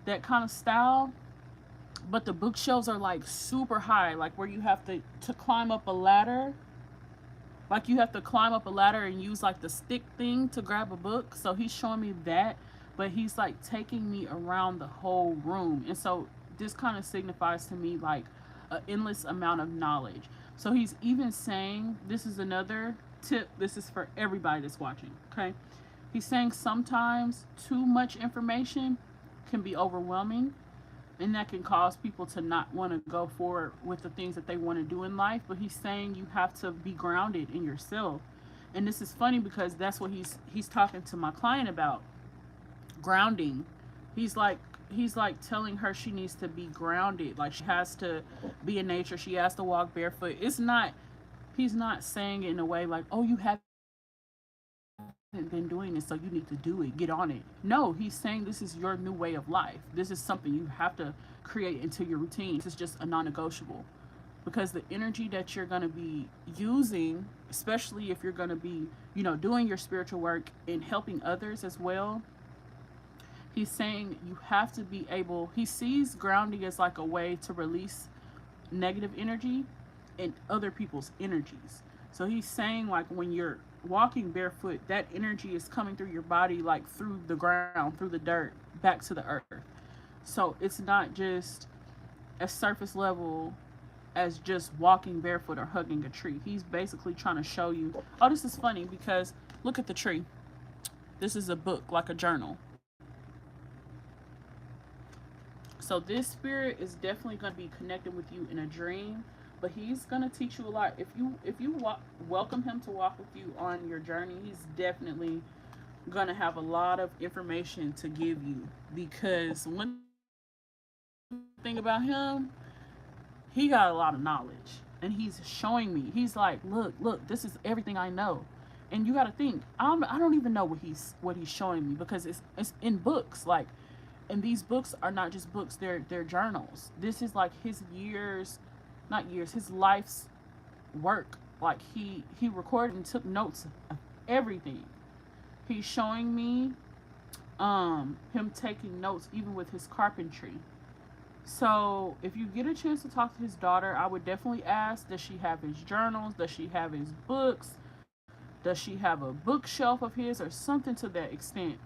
that kind of style. But the bookshelves are like super high, like where you have to climb up a ladder. Like you have to climb up a ladder and use like the stick thing to grab a book. So he's showing me that, but he's like taking me around the whole room. And so this kind of signifies to me like an endless amount of knowledge. So he's even saying, this is another tip, this is for everybody that's watching, okay? He's saying sometimes too much information can be overwhelming, and that can cause people to not want to go forward with the things that they want to do in life. But he's saying you have to be grounded in yourself. And this is funny because that's what he's talking to my client about, grounding. He's like telling her she needs to be grounded, like she has to be in nature, she has to walk barefoot. It's not, he's not saying it in a way like, oh, you haven't been doing this, so you need to do it, get on it. No, he's saying this is your new way of life. This is something you have to create into your routine. This is just a non-negotiable, because the energy that you're going to be using, especially if you're going to be, doing your spiritual work and helping others as well, he's saying you have to be able, he sees grounding as like a way to release negative energy and other people's energies. So he's saying like when you're walking barefoot, that energy is coming through your body, like through the ground, through the dirt, back to the earth. So it's not just a surface level as just walking barefoot or hugging a tree. He's basically trying to show you, oh, this is funny because look at the tree. This is a book, like a journal. So this spirit is definitely going to be connected with you in a dream, but he's going to teach you a lot. If you welcome him to walk with you on your journey, he's definitely going to have a lot of information to give you, because one thing about him, he got a lot of knowledge, and he's showing me. He's like, look, this is everything I know. And you got to think, I don't even know what he's showing me, because it's in books, like. And these books are not just books, they're journals. This is like his his life's work. Like he recorded and took notes of everything. He's showing me him taking notes even with his carpentry. So if you get a chance to talk to his daughter, I would definitely ask, does she have his journals? Does she have his books? Does she have a bookshelf of his or something to that extent?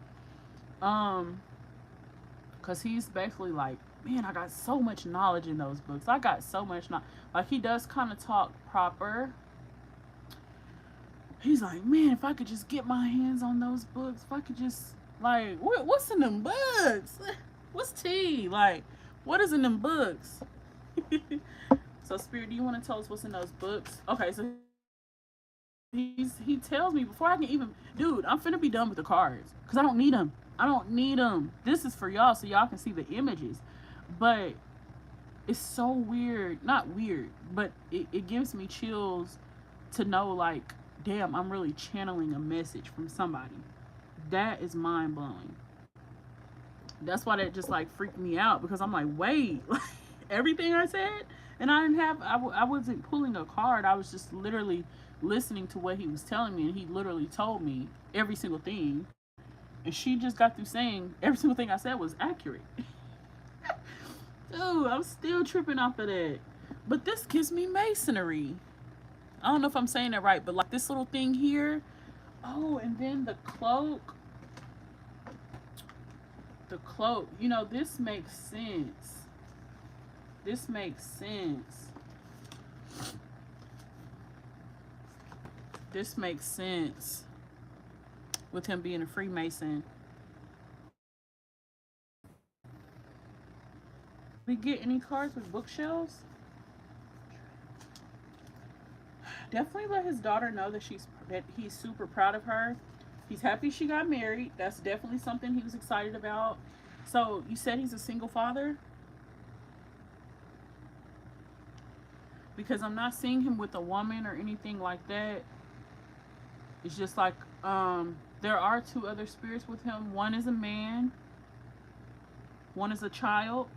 Because he's basically like, man, I got so much knowledge in those books. I got so much knowledge. Like, he does kind of talk proper. He's like, man, if I could just get my hands on those books, if I could just, like, what's in them books? What's tea? Like, what is in them books? So, Spirit, do you want to tell us what's in those books? Okay, so he tells me before I can even, dude, I'm finna be done with the cards because I don't need them. I don't need them. This is for y'all so y'all can see the images. But it's so weird. Not weird, but it gives me chills to know, like, damn, I'm really channeling a message from somebody. That is mind blowing. That's why that just like freaked me out, because I'm like, wait, everything I said, and I wasn't pulling a card. I was just literally listening to what he was telling me, and he literally told me every single thing, and she just got through saying every single thing I said was accurate. Dude, I'm still tripping off of that. But this gives me masonry. I don't know if I'm saying that right, but like this little thing here. Oh, and then the cloak. The cloak. This makes sense. This makes sense. This makes sense with him being a Freemason. We get any cards with bookshelves? Definitely let his daughter know that he's super proud of her. He's happy she got married. That's definitely something he was excited about. So you said he's a single father? Because I'm not seeing him with a woman or anything like that. It's just like there are two other spirits with him. One is a man. One is a child.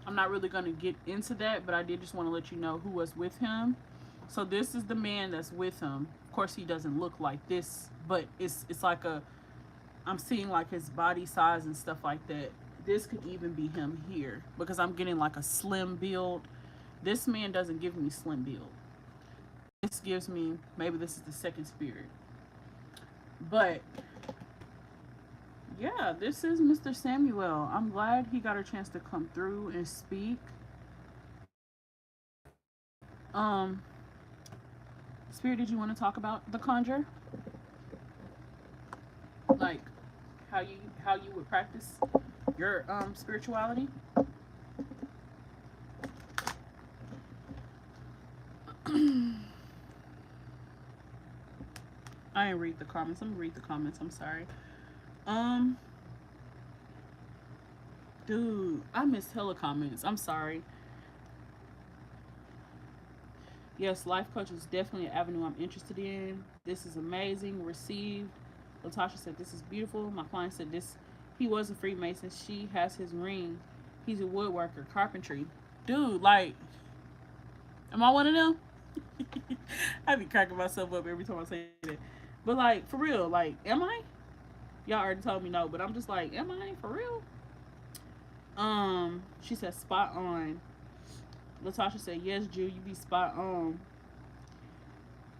I'm not really going to get into that, but I did just want to let you know who was with him. So this is the man that's with him. Of course, he doesn't look like this, but it's like a, I'm seeing like his body size and stuff like that. This could even be him here because I'm getting like a slim build. This man doesn't give me slim build. This gives me, maybe this is the second spirit. But yeah, this is Mr. Samuel. I'm glad he got a chance to come through and speak. Um, Spirit, did you want to talk about the conjure? Like how you would practice your spirituality? I didn't read the comments. I'm gonna read the comments. I'm sorry. Um, dude, I missed hella comments. I'm sorry. Yes, life coach is definitely an avenue I'm interested in. This is amazing. Received. Latasha said this is beautiful. My client said this. He was a Freemason. She has his ring. He's a woodworker, carpentry. Dude, like, am I one of them? I be cracking myself up every time I say that. But like, for real, like, am I? Y'all already told me no, but I'm just like, am I for real? She said spot on. Latasha said, yes, Jew, you be spot on.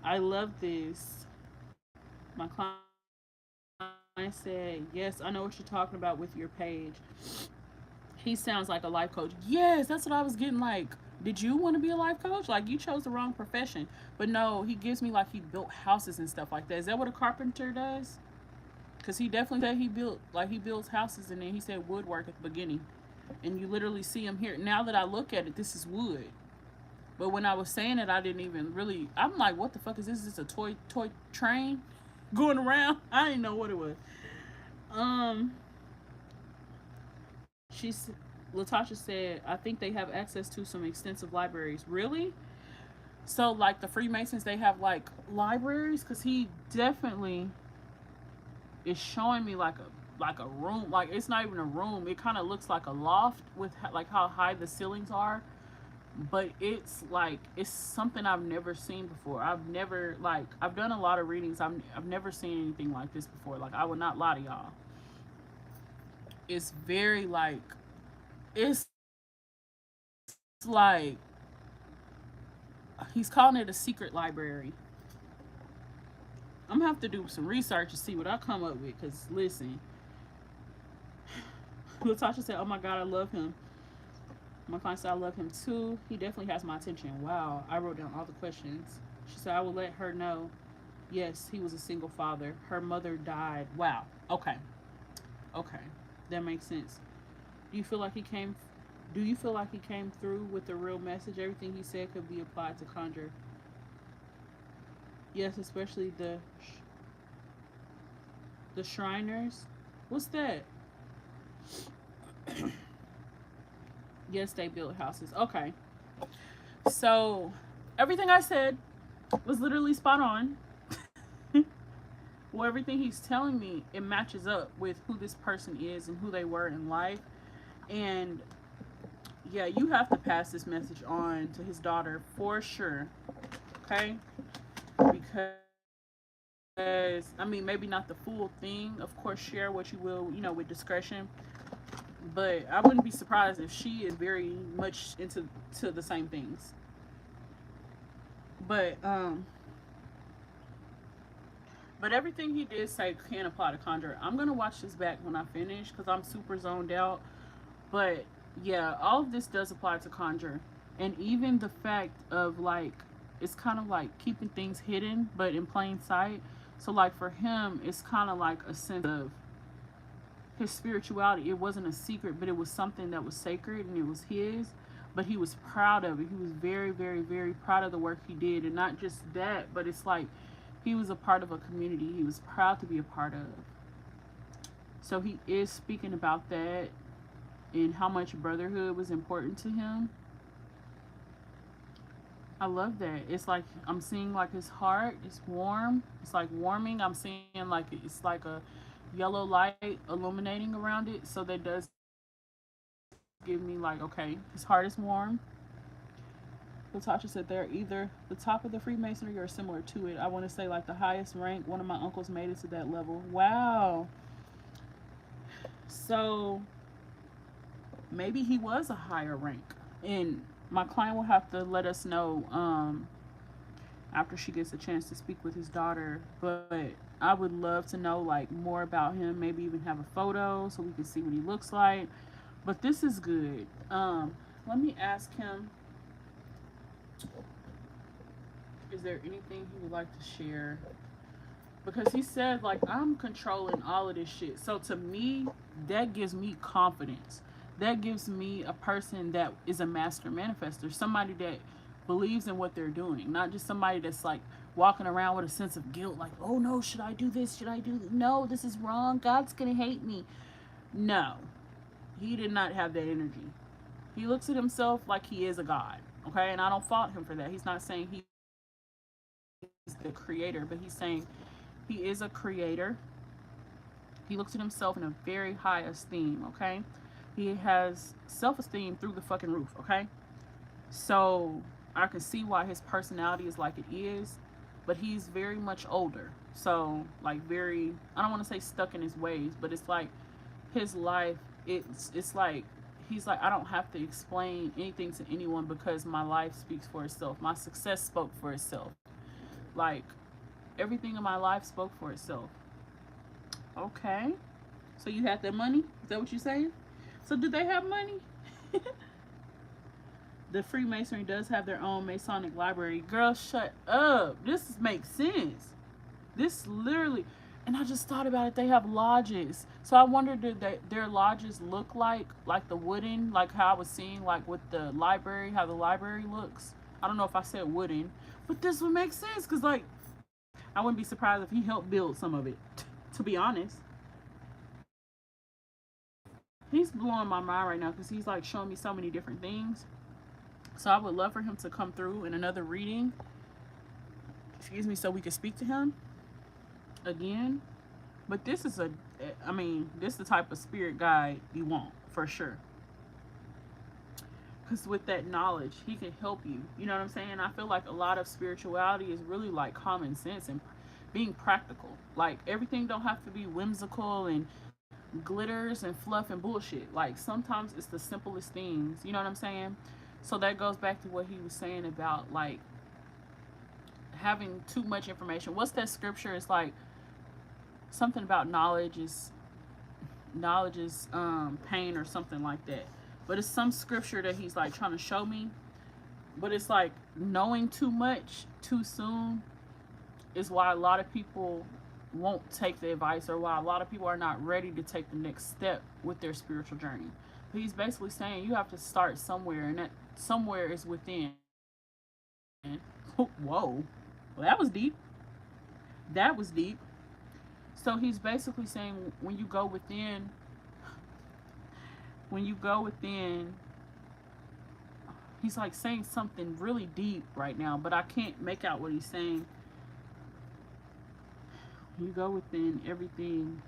I love this. My client said, yes, I know what you're talking about with your page. He sounds like a life coach. Yes, that's what I was getting like. Did you want to be a life coach? Like, you chose the wrong profession. But no, he gives me like he built houses and stuff like that. Is that what a carpenter does? Because he definitely said he built, like, he builds houses, and then he said woodwork at the beginning. And you literally see him here. Now that I look at it, this is wood. But when I was saying it, I didn't even really. I'm like, what the fuck is this? Is this a toy train going around? I didn't know what it was. Um, she's Latasha said, I think they have access to some extensive libraries. Really? So like the Freemasons, they have like libraries, because he definitely is showing me like a room. Like, it's not even a room. It kind of looks like a loft with like how high the ceilings are, but it's like it's something I've never seen before. I've never, like, I've done a lot of readings. I've never seen anything like this before. Like, I would not lie to y'all. It's very like, it's like he's calling it a secret library. I'm gonna have to do some research to see what I come up with. Cause listen, Latasha said, "Oh my God, I love him." My client said, "I love him too. He definitely has my attention." Wow, I wrote down all the questions. She said, "I will let her know. Yes, he was a single father. Her mother died." Wow. Okay. Okay, that makes sense. Do you feel like he came? Do you feel like he came through with the real message? Everything he said could be applied to conjure. Yes, especially the Shriners. What's that? Yes, they built houses. Okay, so everything I said was literally spot on. Well, everything he's telling me, it matches up with who this person is and who they were in life. And yeah, you have to pass this message on to his daughter for sure. Okay? Because I mean, maybe not the full thing. Of course, share what you will, with discretion. But I wouldn't be surprised if she is very much into the same things. But everything he did say can apply to conjure. I'm gonna watch this back when I finish because I'm super zoned out. But yeah, all of this does apply to conjure, and even the fact of like, it's kind of like keeping things hidden but in plain sight. So like for him, it's kind of like a sense of his spirituality. It wasn't a secret, but it was something that was sacred and it was his. But he was proud of it. He was very, very, very proud of the work he did, and not just that, but it's like he was a part of a community he was proud to be a part of. So he is speaking about that and how much brotherhood was important to him. I love that. It's like I'm seeing like his heart is warm. It's like warming. I'm seeing like it's like a yellow light illuminating around it. So that does give give me like, okay, his heart is warm. Latasha said they're either the top of the Freemasonry or similar to it. I want to say like the highest rank. One of my uncles made it to that level. Wow. So maybe he was a higher rank. And my client will have to let us know after she gets a chance to speak with his daughter. But I would love to know like more about him. Maybe even have a photo so we can see what he looks like. But this is good. Let me ask him, is there anything he would like to share? Because he said like, I'm controlling all of this shit. So to me, that gives me confidence. That gives me a person that is a master manifester, somebody that believes in what they're doing, not just somebody that's like walking around with a sense of guilt, like, oh no, should I do this, should I do this? No, this is wrong, God's gonna hate me. No, he did not have that energy. He looks at himself like he is a god, okay? And I don't fault him for that. He's not saying he's the creator, but he's saying he is a creator. He looks at himself in a very high esteem, okay? He has self-esteem through the fucking roof, okay? So I can see why his personality is like it is, but he's very much older. So like very, I don't want to say stuck in his ways, but it's like his life, it's like he's like, I don't have to explain anything to anyone because my life speaks for itself. My success spoke for itself. Like everything in my life spoke for itself. Okay. So you had that money? Is that what you're saying? So did they have money? The Freemasonry does have their own Masonic library. Girl, shut up. This makes sense. This literally, and I just thought about it. They have lodges. So I wondered, did their lodges look like the wooden, like how I was seeing, like with the library, how the library looks. I don't know if I said wooden, but this would make sense because, like, I wouldn't be surprised if he helped build some of it, to be honest. He's blowing my mind right now because he's like showing me so many different things. So I would love for him to come through in another reading. Excuse me, so we can speak to him again. But this is this is the type of spirit guide you want, for sure. Because with that knowledge, he can help you. You know what I'm saying? I feel like a lot of spirituality is really like common sense and being practical. Like everything don't have to be whimsical and glitters and fluff and bullshit. Like sometimes it's the simplest things. You know what I'm saying? So that goes back to what he was saying about like having too much information. What's that scripture? It's like something about knowledge is pain or something like that. But it's some scripture that he's like trying to show me. But it's like knowing too much too soon is why a lot of people won't take the advice, or why a lot of people are not ready to take the next step with their spiritual journey. But he's basically saying you have to start somewhere, and that somewhere is within. Whoa. Well, that was deep. That was deep. So he's basically saying when you go within, he's like saying something really deep right now, but I can't make out what he's saying. You go within everything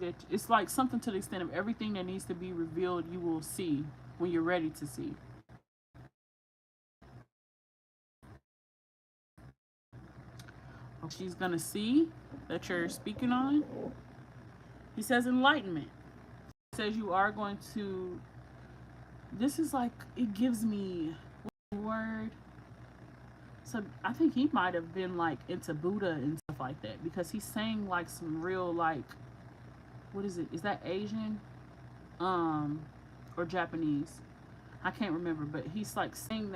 that, it's like something to the extent of everything that needs to be revealed, you will see when you're ready to see. She's gonna see that you're speaking on. He says enlightenment. He says you are going to, this is like, it gives me word. So I think he might have been like into Buddha and stuff like that, because he's saying like some real like, what is it? Is that Asian? Or Japanese? I can't remember, but he's like saying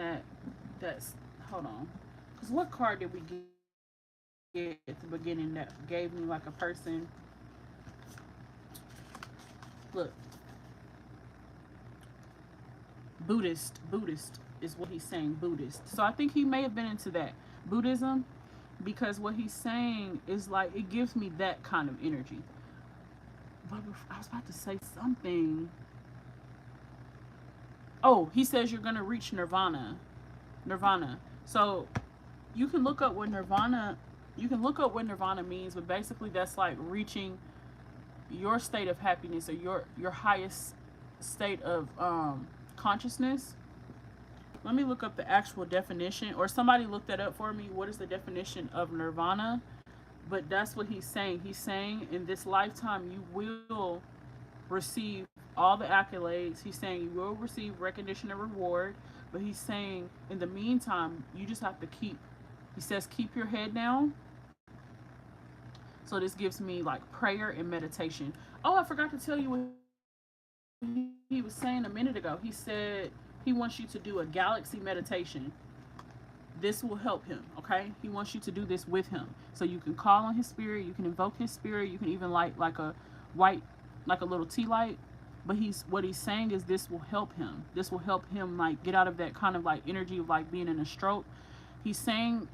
that's, hold on. Because what card did we get at the beginning that gave me like a person? Look. Buddhist is what he's saying, Buddhist. So I think he may have been into that, Buddhism, because what he's saying is like, it gives me that kind of energy. But I was about to say something. Oh, he says you're going to reach nirvana. So you can look up what nirvana means, but basically that's like reaching your state of happiness, or your highest state of consciousness. Let me look up the actual definition, or somebody look that up for me. What is the definition of nirvana? But that's what he's saying. He's saying in this lifetime you will receive all the accolades. He's saying you will receive recognition and reward. But he's saying in the meantime, you just have to keep, he says, keep your head down. So this gives me like prayer and meditation. Oh, I forgot to tell you what he was saying a minute ago. He said he wants you to do a galaxy meditation. This will help him, okay? He wants you to do this with him. So you can call on his spirit, you can invoke his spirit, you can even light like a white, like a little tea light. But what he's saying is this will help him. This will help him like get out of that kind of like energy of like being in a stroke. He's saying,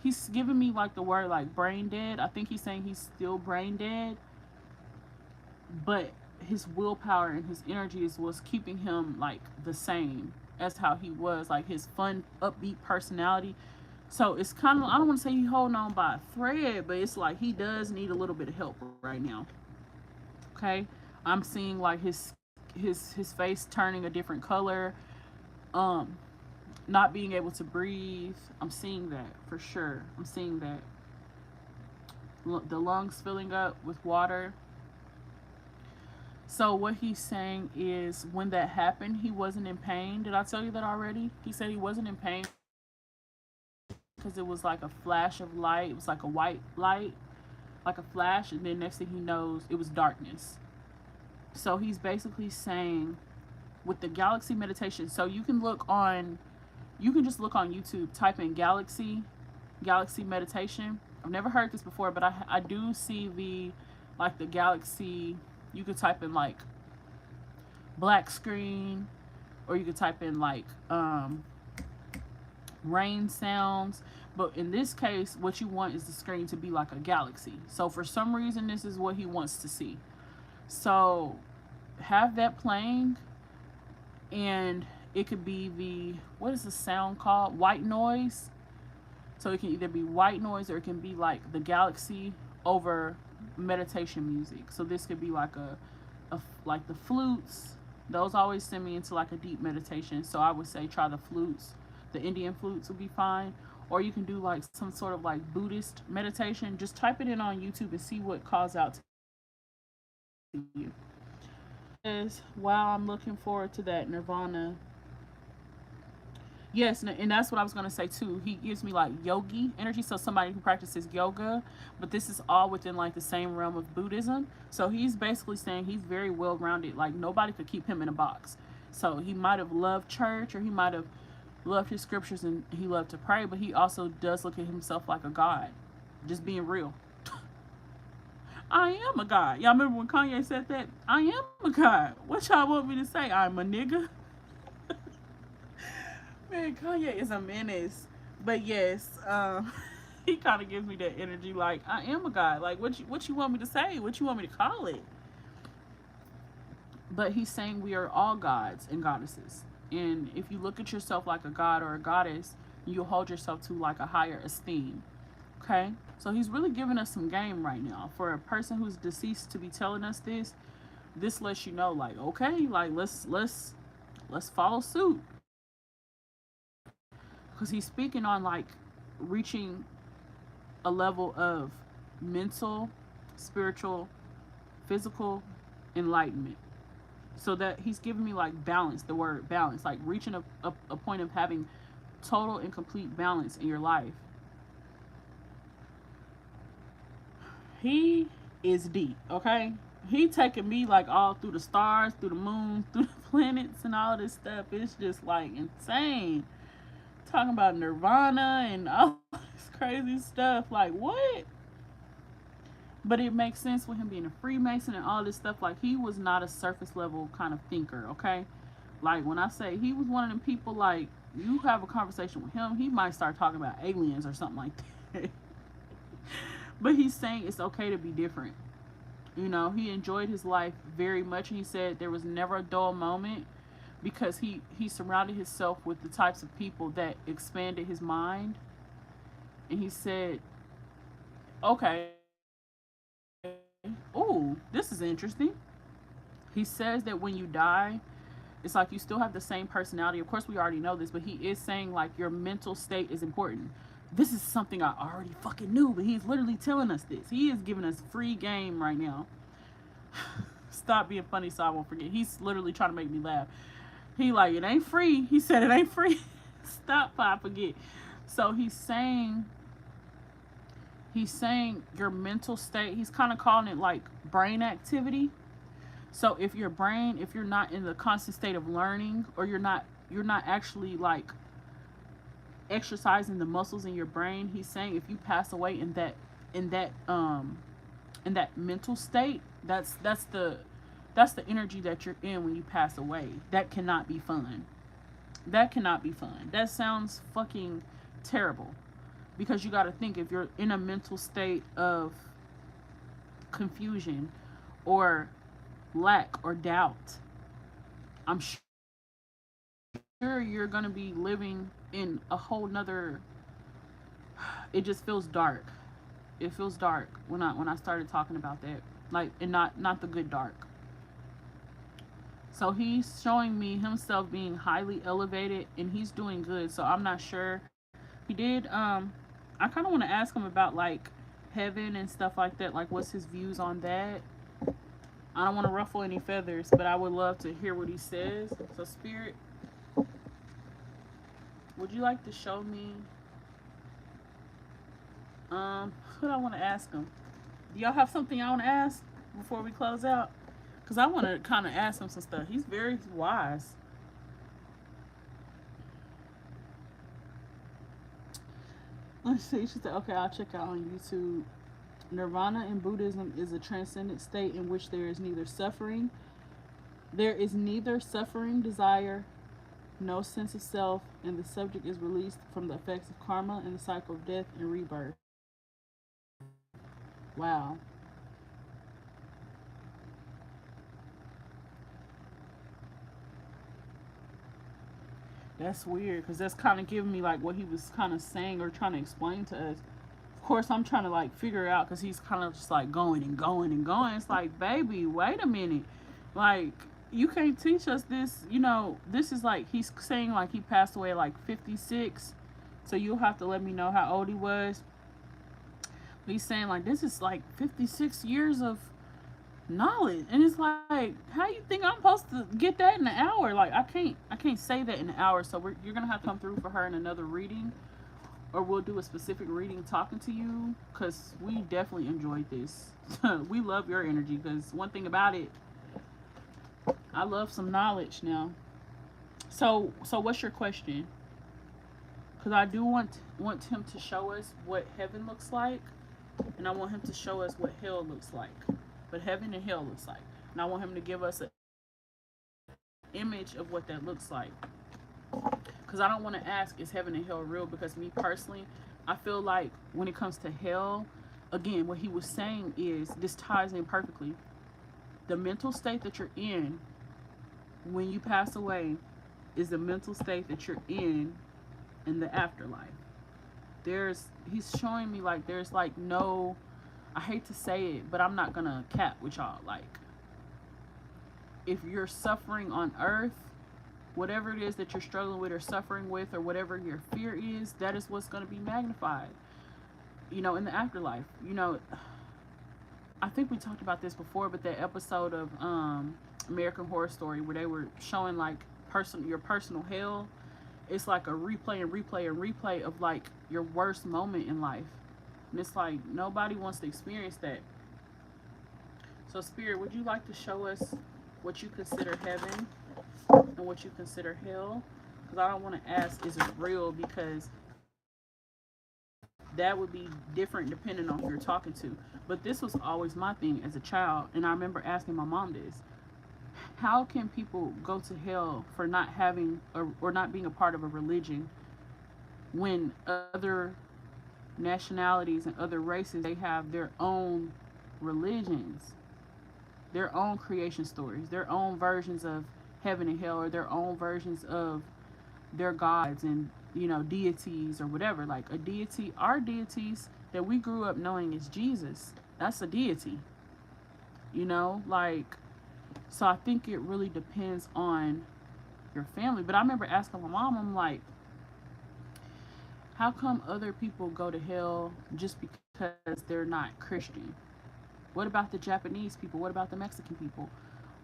he's giving me like the word like brain dead. I think he's saying he's still brain dead, but his willpower and his energy is what's keeping him like the same as how he was, like his fun, upbeat personality. So it's kind of, I don't want to say he holding on by a thread, but it's like he does need a little bit of help right now. Okay, I'm seeing like his face turning a different color, um, not being able to breathe. I'm seeing that for sure. I'm seeing that the lungs filling up with water. So what he's saying is when that happened, he wasn't in pain. Did I tell you that already? He said he wasn't in pain because it was like a flash of light. It was like a white light, like a flash, and then next thing he knows, it was darkness. So he's basically saying with the galaxy meditation, so you can just look on YouTube, type in galaxy meditation. I've never heard this before, but I do see the galaxy. You could type in like black screen, or you could type in like rain sounds. But in this case, what you want is the screen to be like a galaxy. So for some reason, this is what he wants to see. So have that playing, and it could be what is the sound called? White noise. So it can either be white noise or it can be like the galaxy over meditation music. So this could be like like the flutes. Those always send me into like a deep meditation. So I would say try the flutes. The Indian flutes would be fine. Or you can do like some sort of like Buddhist meditation. Just type it in on YouTube and see what calls out to you. Is wow, I'm looking forward to that Nirvana. Yes, and that's what I was going to say too. He gives me like yogi energy, so somebody who practices yoga, but this is all within like the same realm of Buddhism. So he's basically saying he's very well rounded. Like nobody could keep him in a box. So he might have loved church, or he might have loved his scriptures and he loved to pray, but he also does look at himself like a god. Just being real. I am a god. Y'all remember when Kanye said that? I am a god. What y'all want me to say? I'm a nigga? Man, Kanye is a menace. But yes, he kind of gives me that energy like, I am a god. Like, what you want me to say? What you want me to call it? But he's saying we are all gods and goddesses. And if you look at yourself like a god or a goddess, you'll hold yourself to like a higher esteem. Okay? So he's really giving us some game right now. For a person who's deceased to be telling us this lets you know, like, okay, like let's follow suit. Because he's speaking on like reaching a level of mental, spiritual, physical enlightenment. So that he's giving me like balance, the word balance, like reaching a point of having total and complete balance in your life. He is deep, okay? He taking me like all through the stars, through the moon, through the planets and all this stuff. It's just like insane. Talking about nirvana and all this crazy stuff. Like what? But it makes sense with him being a Freemason and all this stuff. Like he was not a surface level kind of thinker, okay? Like when I say he was one of them people, like you have a conversation with him, he might start talking about aliens or something like that. But he's saying it's okay to be different. You know, he enjoyed his life very much. And he said there was never a dull moment because he surrounded himself with the types of people that expanded his mind. And he said, okay, Oh, this is interesting. He says that when you die, it's like you still have the same personality. Of course, we already know this, but he is saying like your mental state is important. This is something I already fucking knew, but he's literally telling us this. He is giving us free game right now. Stop being funny so I won't forget. He's literally trying to make me laugh. He like, it ain't free. He said it ain't free. Stop, I forget. So he's saying your mental state. He's kind of calling it like brain activity. So if your brain, if you're not in the constant state of learning, or you're not actually like exercising the muscles in your brain, he's saying if you pass away in that in that mental state, that's the energy that you're in when you pass away. That cannot be fun. That cannot be fun. That sounds fucking terrible. Because you got to think, if you're in a mental state of confusion or lack or doubt, I'm sure you're going to be living in a whole nother. It just feels dark. It feels dark when I started talking about that, like, and not the good dark. So he's showing me himself being highly elevated, and he's doing good. So I'm not sure. He did. I kind of want to ask him about like heaven and stuff like that. Like, what's his views on that? I don't want to ruffle any feathers, but I would love to hear what he says. So, Spirit, would you like to show me? What I want to ask him? Do y'all have something I want to ask before we close out? Because I want to kind of ask him some stuff. He's very wise. Let's see. She said, okay, I'll check out on YouTube. Nirvana in Buddhism is a transcendent state in which there is neither suffering, desire, no sense of self, and the subject is released from the effects of karma and the cycle of death and rebirth. Wow. That's weird because that's kind of giving me like what he was kind of saying or trying to explain to us. Of course, I'm trying to like figure it out because he's kind of just like going and going and going. It's like, baby, wait a minute. Like, you can't teach us this. This is like he's saying like he passed away at like 56. So you'll have to let me know how old he was. He's saying like this is like 56 years of knowledge, and it's like, how you think I'm supposed to get that in an hour? Like, I can't say that in an hour. So you're gonna have to come through for her in another reading, or we'll do a specific reading talking to you, because we definitely enjoyed this. We love your energy, because one thing about it, I love some knowledge now. So what's your question? Because I do want him to show us what heaven looks like, and I want him to show us what hell looks like. But heaven and hell looks like, and I want him to give us an image of what that looks like. Because I don't want to ask, is heaven and hell real? Because me personally, I feel like when it comes to hell, again, what he was saying is, this ties in perfectly. The mental state that you're in when you pass away is the mental state that you're in the afterlife. He's showing me like there's like no, I hate to say it, but I'm not gonna cap with y'all. Like, if you're suffering on earth, whatever it is that you're struggling with or suffering with, or whatever your fear is, that is what's going to be magnified, in the afterlife. I think we talked about this before, but that episode of American Horror Story where they were showing like your personal hell, it's like a replay and replay and replay of like your worst moment in life. And it's like nobody wants to experience that. So, Spirit, would you like to show us what you consider heaven and what you consider hell? Because I don't want to ask, is it real? Because that would be different depending on who you're talking to. But this was always my thing as a child. And I remember asking my mom this. How can people go to hell for not having or not being a part of a religion when other nationalities and other races, they have their own religions, their own creation stories, their own versions of heaven and hell, or their own versions of their gods and deities or whatever. Like, a deity, our deities that we grew up knowing is Jesus, that's a deity. you know, like, so I think it really depends on your family. But I remember asking my mom, I'm like, how come other people go to hell just because they're not Christian? What about the Japanese people? What about the Mexican people?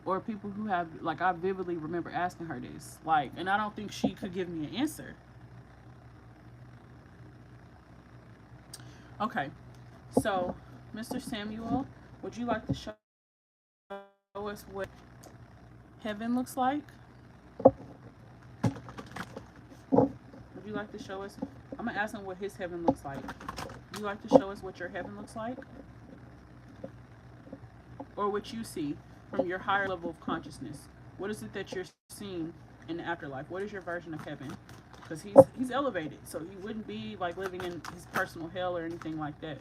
Or people who have, like, I vividly remember asking her this. Like, and I don't think she could give me an answer. Okay, so Mr. Samuel, would you like to show us what heaven looks like? Would you like to show us? I'm gonna ask him what his heaven looks like. Would you like to show us what your heaven looks like? Or what you see from your higher level of consciousness? What is it that you're seeing in the afterlife? What is your version of heaven? Because he's elevated, so he wouldn't be like living in his personal hell or anything like that.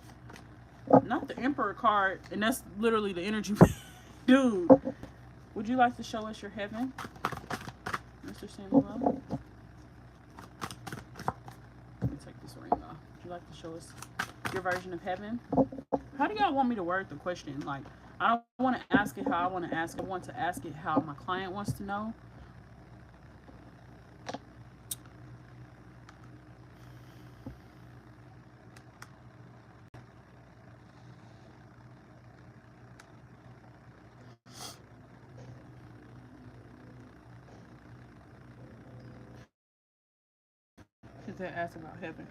Not the Emperor card, and that's literally the energy. Dude, would you like to show us your heaven, Mr. Samuel? Let me take this ring off. Would you like to show us your version of heaven? How do y'all want me to word the question? Like, I don't want to ask it how I want to ask it. I want to ask it how my client wants to know. Is that ask about heaven?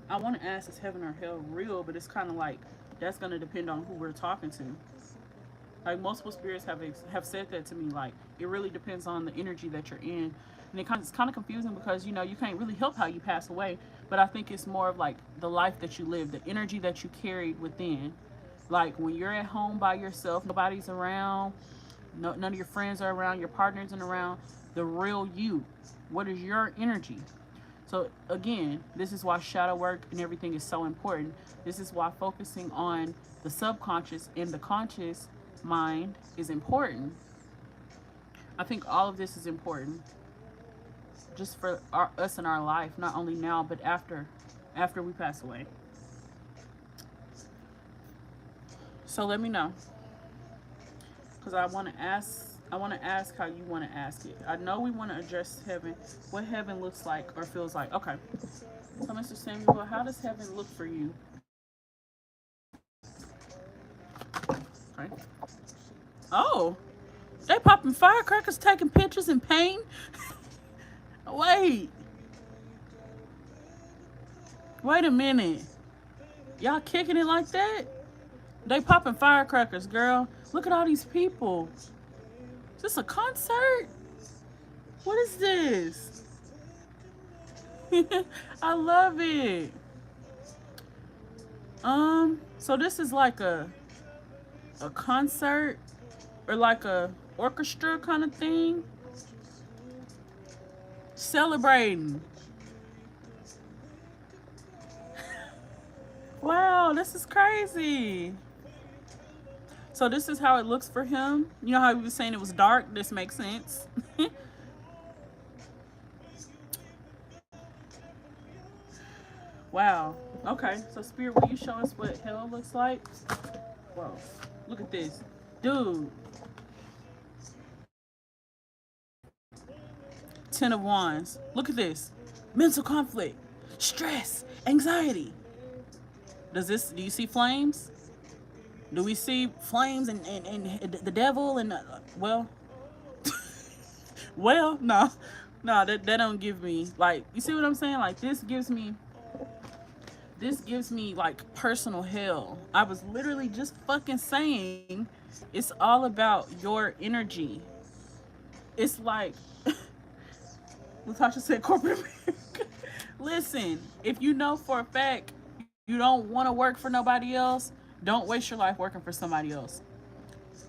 I want to ask, is heaven or hell real? But it's kind of like that's going to depend on who we're talking to. Like, multiple spirits have said that to me. Like, it really depends on the energy that you're in, and it's kind of confusing because you can't really help how you pass away. But I think it's more of like the life that you live, the energy that you carried within. Like when you're at home by yourself, nobody's around, none of your friends are around, your partner isn't around. The real you. What is your energy? So again, this is why shadow work and everything is so important. This is why focusing on the subconscious and the conscious mind is important. I think all of this is important just for us in our life, not only now but after we pass away. So let me know, because I want to ask how you want to ask it. I know we want to address heaven, what heaven looks like or feels like. Okay. So, Mr. Samuel, how does heaven look for you? Okay. Oh, they popping firecrackers, taking pictures in pain. Wait, wait a minute. Y'all kicking it like that? They popping firecrackers, girl. Look at all these people. Is this a concert? What is this? I love it. So this is like a concert or like a orchestra kind of thing. Celebrating. Wow, this is crazy. So this is how it looks for him. You know how he was saying it was dark? This makes sense. Wow. Okay. So Spirit, will you show us what hell looks like? Whoa. Look at this. Dude. 10 of Wands. Look at this. Mental conflict. Stress. Anxiety. Do you see flames? Do we see flames and the devil and well, well, no, that don't give me, like, you see what I'm saying? Like, this gives me like personal hell. I was literally just fucking saying it's all about your energy. It's like Latasha said corporate America. Listen, if you know for a fact you don't want to work for nobody else, don't waste your life working for somebody else.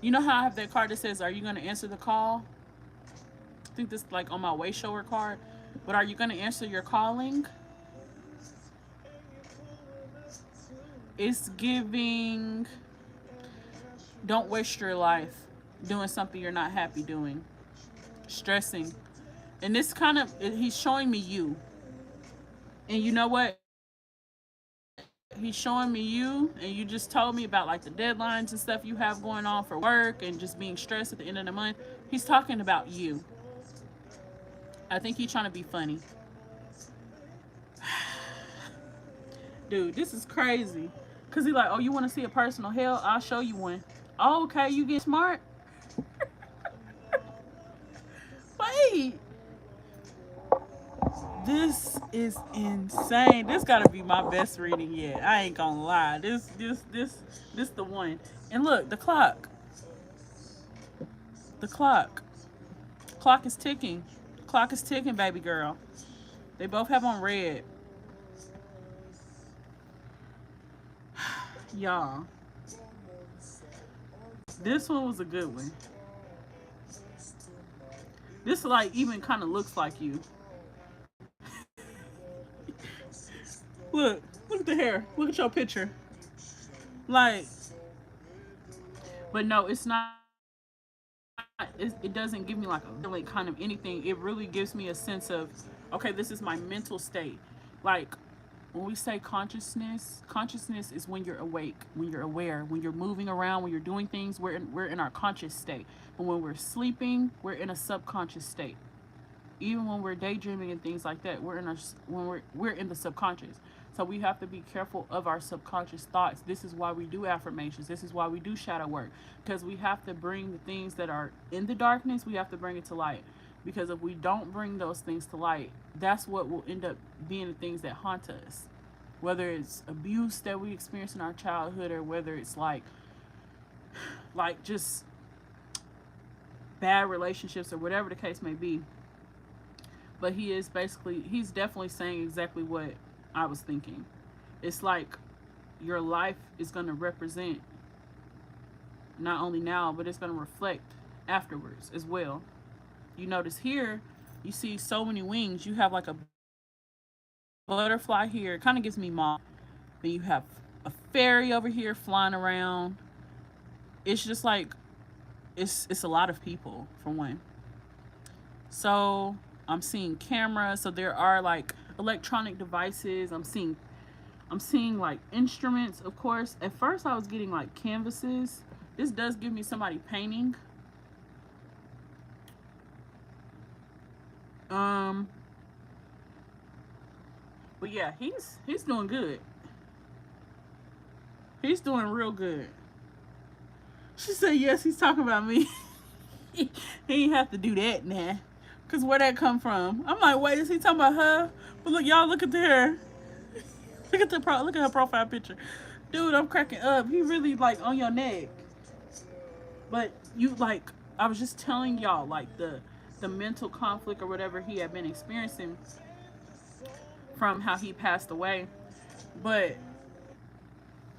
You know how I have that card that says, are you going to answer the call? I think this like on my way shower card. But are you going to answer your calling? It's giving, don't waste your life doing something you're not happy doing, stressing. And this he's showing me you. And you know what? he's showing me you, and you just told me about like the deadlines and stuff you have going on for work and just being stressed at the end of the month. He's talking about you. I think he's trying to be funny. Dude, this is crazy. Cause he like, oh, you want to see a personal hell? I'll show you one. Oh, okay, you get smart. Wait, this is insane. This gotta be my best reading yet. I ain't gonna lie. This the one. And look, the clock. The clock. Clock is ticking. Clock is ticking, baby girl. They both have on red. Y'all. This one was a good one. This like even kind of looks like you. Look at the hair. Look at your picture. Like, but no, it's not. It doesn't give me like a feeling kind of anything. It really gives me a sense of, okay, this is my mental state. Like when we say consciousness, consciousness is when you're awake, when you're aware, when you're moving around, when you're doing things. We're in our conscious state. But when we're sleeping, we're in a subconscious state. Even when we're daydreaming and things like that, we're in the subconscious. So we have to be careful of our subconscious thoughts. This is why we do affirmations. This is why we do shadow work, because we have to bring the things that are in the darkness, we have to bring it to light. Because if we don't bring those things to light, that's what will end up being the things that haunt us. Whether it's abuse that we experience in our childhood, or whether it's like just bad relationships, or whatever the case may be. But he's definitely saying exactly what I was thinking. It's like your life is going to represent not only now, but it's going to reflect afterwards as well. You notice here, you see so many wings. You have like a butterfly here. It kind of gives me moth. Then you have a fairy over here flying around. It's just like it's a lot of people for one. So I'm seeing cameras. So there are like electronic devices. I'm seeing like instruments, of course. At first I was getting like canvases. This does give me somebody painting. But yeah, he's doing good. He's doing real good. She said yes, he's talking about me. He ain't have to do that now. Cause where that come from? I'm like, wait, is he talking about her? But look, y'all, look at her. Look at her profile picture. Dude, I'm cracking up. He really like on your neck. But you like, I was just telling y'all like the mental conflict or whatever he had been experiencing from how he passed away. But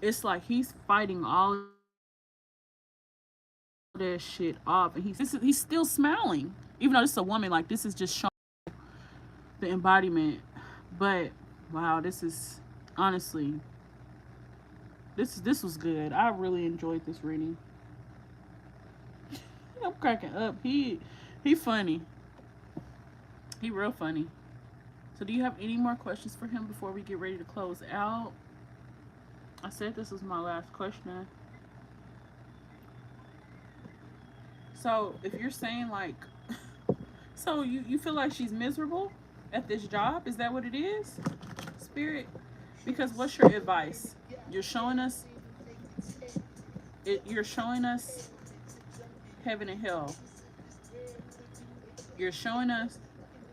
it's like he's fighting all that shit off, and he's still smiling, even though this is a woman. Like this is just showing the embodiment. But wow, this is honestly, this was good. I really enjoyed this reading. I'm cracking up. He funny. He real funny. So do you have any more questions for him before we get ready to close out? I said this was my last question. So if you're saying like, so you feel like she's miserable at this job? Is that what it is, Spirit? Because what's your advice? You're showing us you're showing us heaven and hell. You're showing us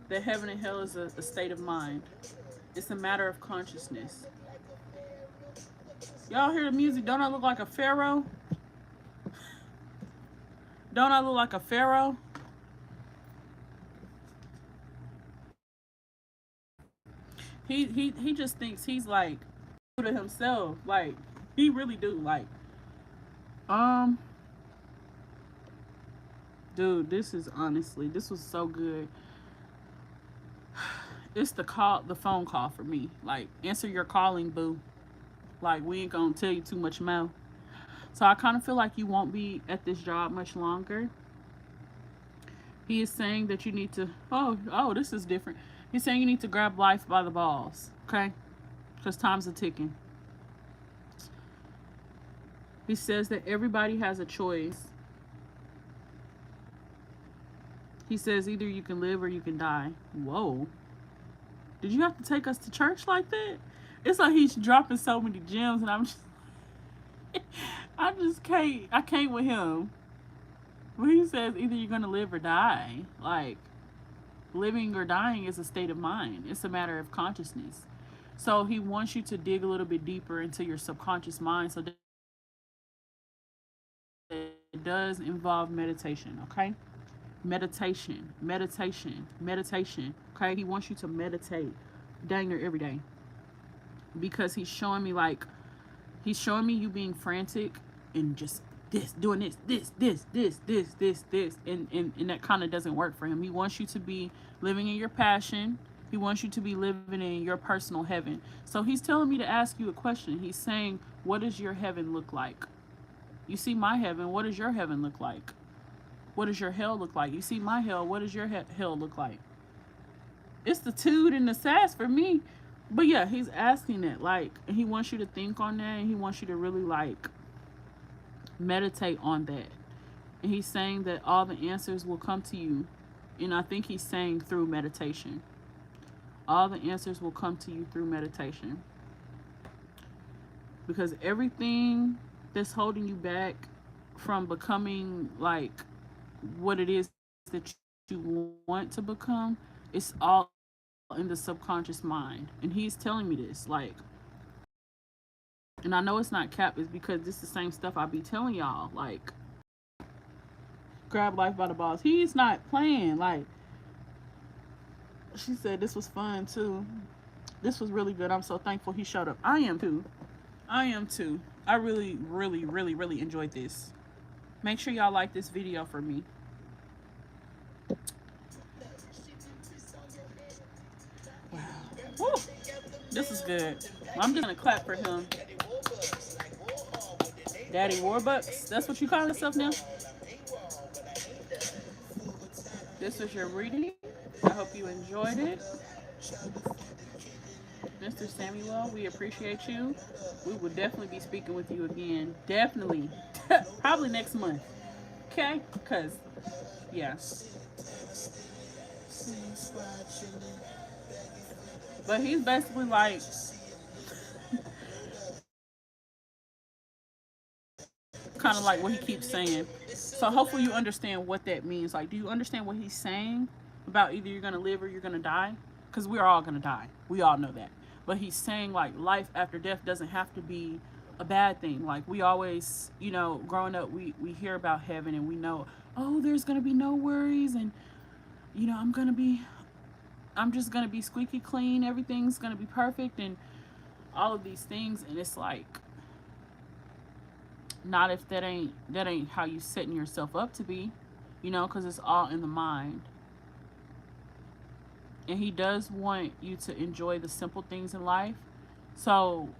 that heaven and hell is a state of mind. It's a matter of consciousness. Y'all hear the music? Don't I look like a pharaoh? Don't I look like a pharaoh? He just thinks he's like to himself. Like he really do. Like um dude, this was so good. It's the phone call for me. Like answer your calling, boo. Like we ain't gonna tell you too much more. So I kind of feel like you won't be at this job much longer. He is saying that you need to, this is different. He's saying you need to grab life by the balls, okay? Because time's a ticking. He says that everybody has a choice. He says either you can live or you can die. Whoa. Did you have to take us to church like that? It's like he's dropping so many gems, and I'm just, I just can't. I can't with him. When he says either you're gonna live or die, like living or dying is a state of mind. It's a matter of consciousness. So he wants you to dig a little bit deeper into your subconscious mind. So it does involve meditation. Okay, meditation. Okay, he wants you to meditate dang near every day, because he's showing me you being frantic and just this, doing this, and that kind of doesn't work for him. He wants you to be living in your passion. He wants you to be living in your personal heaven. So he's telling me to ask you a question. He's saying, what does your heaven look like? You see my heaven, what does your heaven look like? What does your hell look like? You see my hell, what does your hell look like? It's the toot and the sass for me. But yeah, he's asking that. Like, and he wants you to think on that, and he wants you to really like meditate on that. And he's saying that all the answers will come to you. And I think he's saying through meditation. All the answers will come to you through meditation. Because everything that's holding you back from becoming like what it is that you want to become, it's all in the subconscious mind. And he's telling me this, like, and I know it's not cap, it's because this is the same stuff I be telling y'all. Like, grab life by the balls. He's not playing. Like, she said this was fun too. This was really good. I'm so thankful he showed up. I am too. I am too. I really, really, really, really enjoyed this. Make sure y'all like this video for me. Wow. Woo. This is good. I'm just gonna clap for him. Daddy Warbucks. That's what you call yourself now? This was your reading. I hope you enjoyed it. Mr. Samuel, we appreciate you. We will definitely be speaking with you again. Definitely. Probably next month. Okay? Because, yeah. But he's basically like, kind of like what he keeps saying. So hopefully you understand what that means. Like, do you understand what he's saying about either you're going to live or you're going to die? Because we're all going to die. We all know that. But he's saying, like, life after death doesn't have to be a bad thing. Like, we always, you know, growing up, we hear about heaven and we know, oh, there's going to be no worries. And, you know, I'm just going to be squeaky clean. Everything's going to be perfect and all of these things. And it's like, not if that ain't how you setting yourself up to be, you know, because it's all in the mind. And he does want you to enjoy the simple things in life. So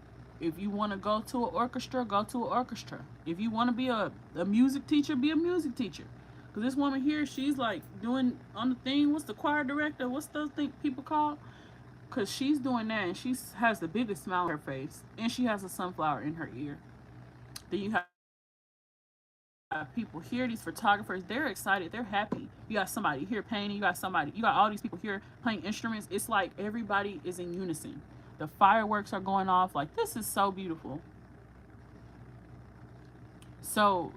if you want to go to an orchestra, go to an orchestra. If you want to be a music teacher, be a music teacher. Because this woman here, she's like doing on the thing, what's the choir director, what's those thing people call? Because she's doing that and she has the biggest smile on her face. And she has a sunflower in her ear. Then you have people here, these photographers, they're excited, they're happy. You got somebody here painting, you got all these people here playing instruments. It's like everybody is in unison. The fireworks are going off. Like, this is so beautiful. So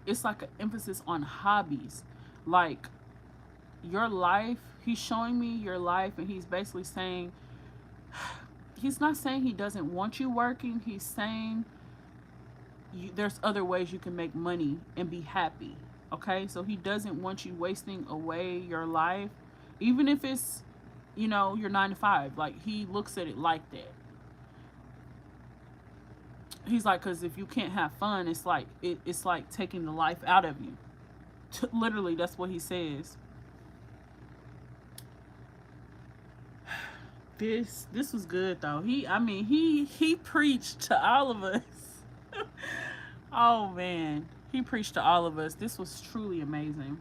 it's like an emphasis on hobbies. Like, your life, he's showing me your life, and he's basically saying, he's not saying he doesn't want you working. He's saying there's other ways you can make money and be happy. Okay, so he doesn't want you wasting away your life, even if it's, you know, your 9 to 5. Like, he looks at it like that. He's like, because if you can't have fun, it's like it's like taking the life out of you. Literally, that's what he says. This was good though. He preached to all of us. Oh man, he preached to all of us. This was truly amazing.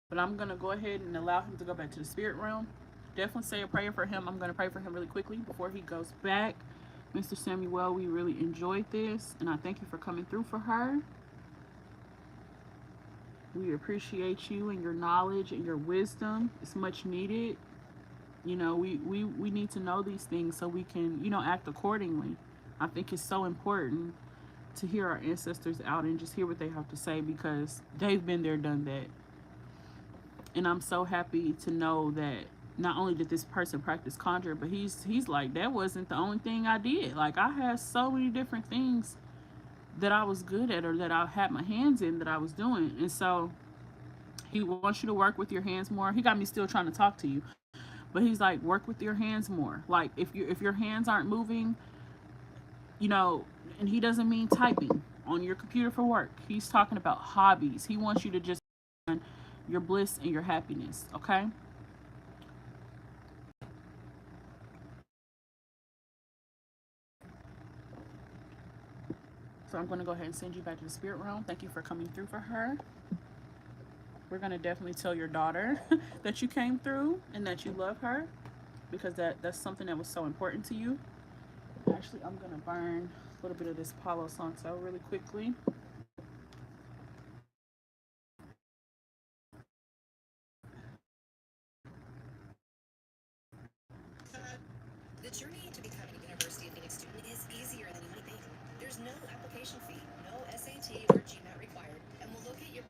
But I'm gonna go ahead and allow him to go back to the spirit realm. Definitely say a prayer for him. I'm gonna pray for him really quickly before he goes back Mr. Samuel, we really enjoyed this, and I thank you for coming through for her. We appreciate you and your knowledge and your wisdom. It's much needed. You know, we need to know these things so we can, you know, act accordingly. I think it's so important to hear our ancestors out and just hear what they have to say because they've been there, done that. And I'm so happy to know that not only did this person practice conjure, but he's like, that wasn't the only thing I did. Like I had so many different things that I was good at or that I had my hands in that I was doing. And so he wants you to work with your hands more. He got me still trying to talk to you. But he's like, work with your hands more. Like if your hands aren't moving, you know, and he doesn't mean typing on your computer for work. He's talking about hobbies. He wants you to just on your bliss and your happiness, okay? So I'm going to go ahead and send you back to the spirit realm. Thank you for coming through for her. We're going to definitely tell your daughter that you came through and that you love her because that's something that was so important to you. Actually, I'm going to burn a little bit of this Palo Santo really quickly. The journey to becoming a University of Phoenix student is easier than you might think. There's no application fee, no SAT or GMAT required, and we'll locate your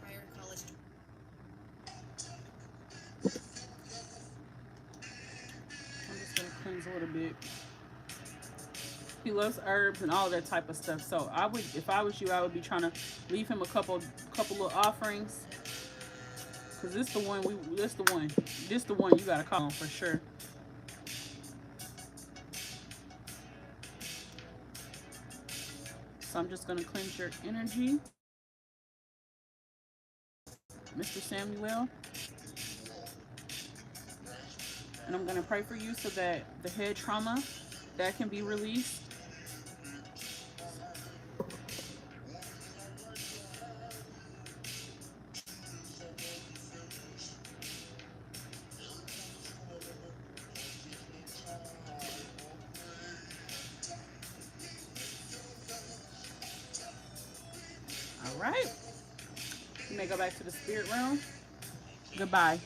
prior college. I'm just going to cleanse a little bit. He loves herbs and all that type of stuff. So I would, if I was you, I would be trying to leave him a couple of offerings. Cause this the one you gotta call on for sure. So I'm just gonna cleanse your energy, Mr. Samuel, and I'm gonna pray for you so that the head trauma that can be released. All right. You may go back to the spirit realm. Goodbye.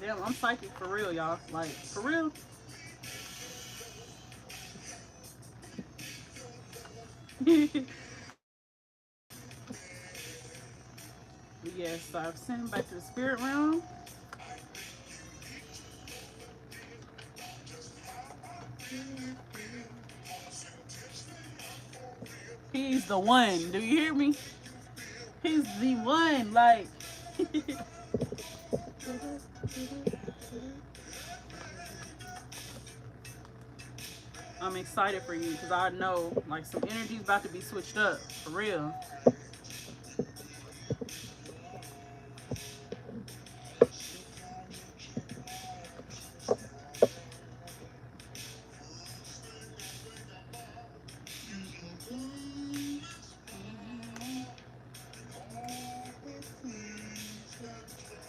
Damn, I'm psychic for real, y'all. Like for real. Yes, so I've sent him back to the spirit realm. He's the one. Do you hear me? He's the one. Like, I'm excited for you because I know like some energy's about to be switched up for real.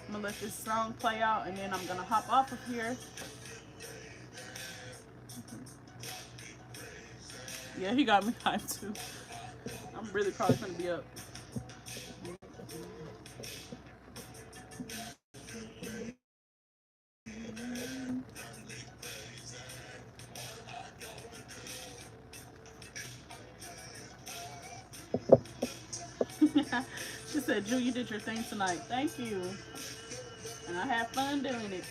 I'm gonna let this song play out and then I'm gonna hop off of here. Yeah, he got me hyped too. I'm really probably gonna be up. She said, Drew, you did your thing tonight. Thank you. And I had fun doing it.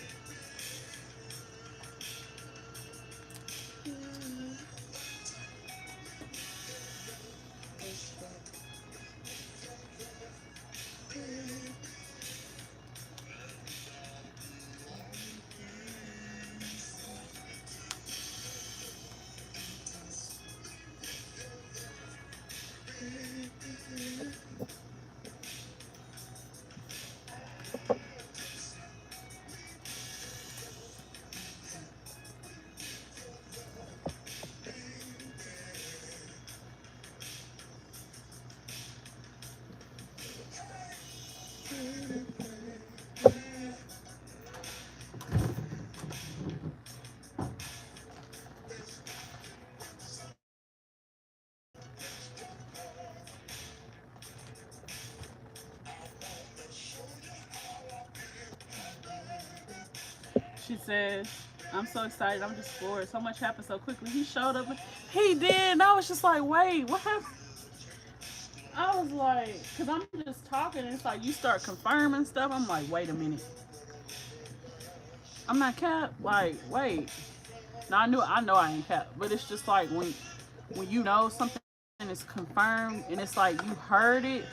She says, I'm so excited. I'm just floored. So much happened so quickly. He showed up. He did. And I was just like, wait, what happened? I was like, because I'm just talking and it's like you start confirming stuff. I'm like, wait a minute. I'm not cap. Like, wait. Now I know I ain't cap. But it's just like when you know something is confirmed and it's like you heard it,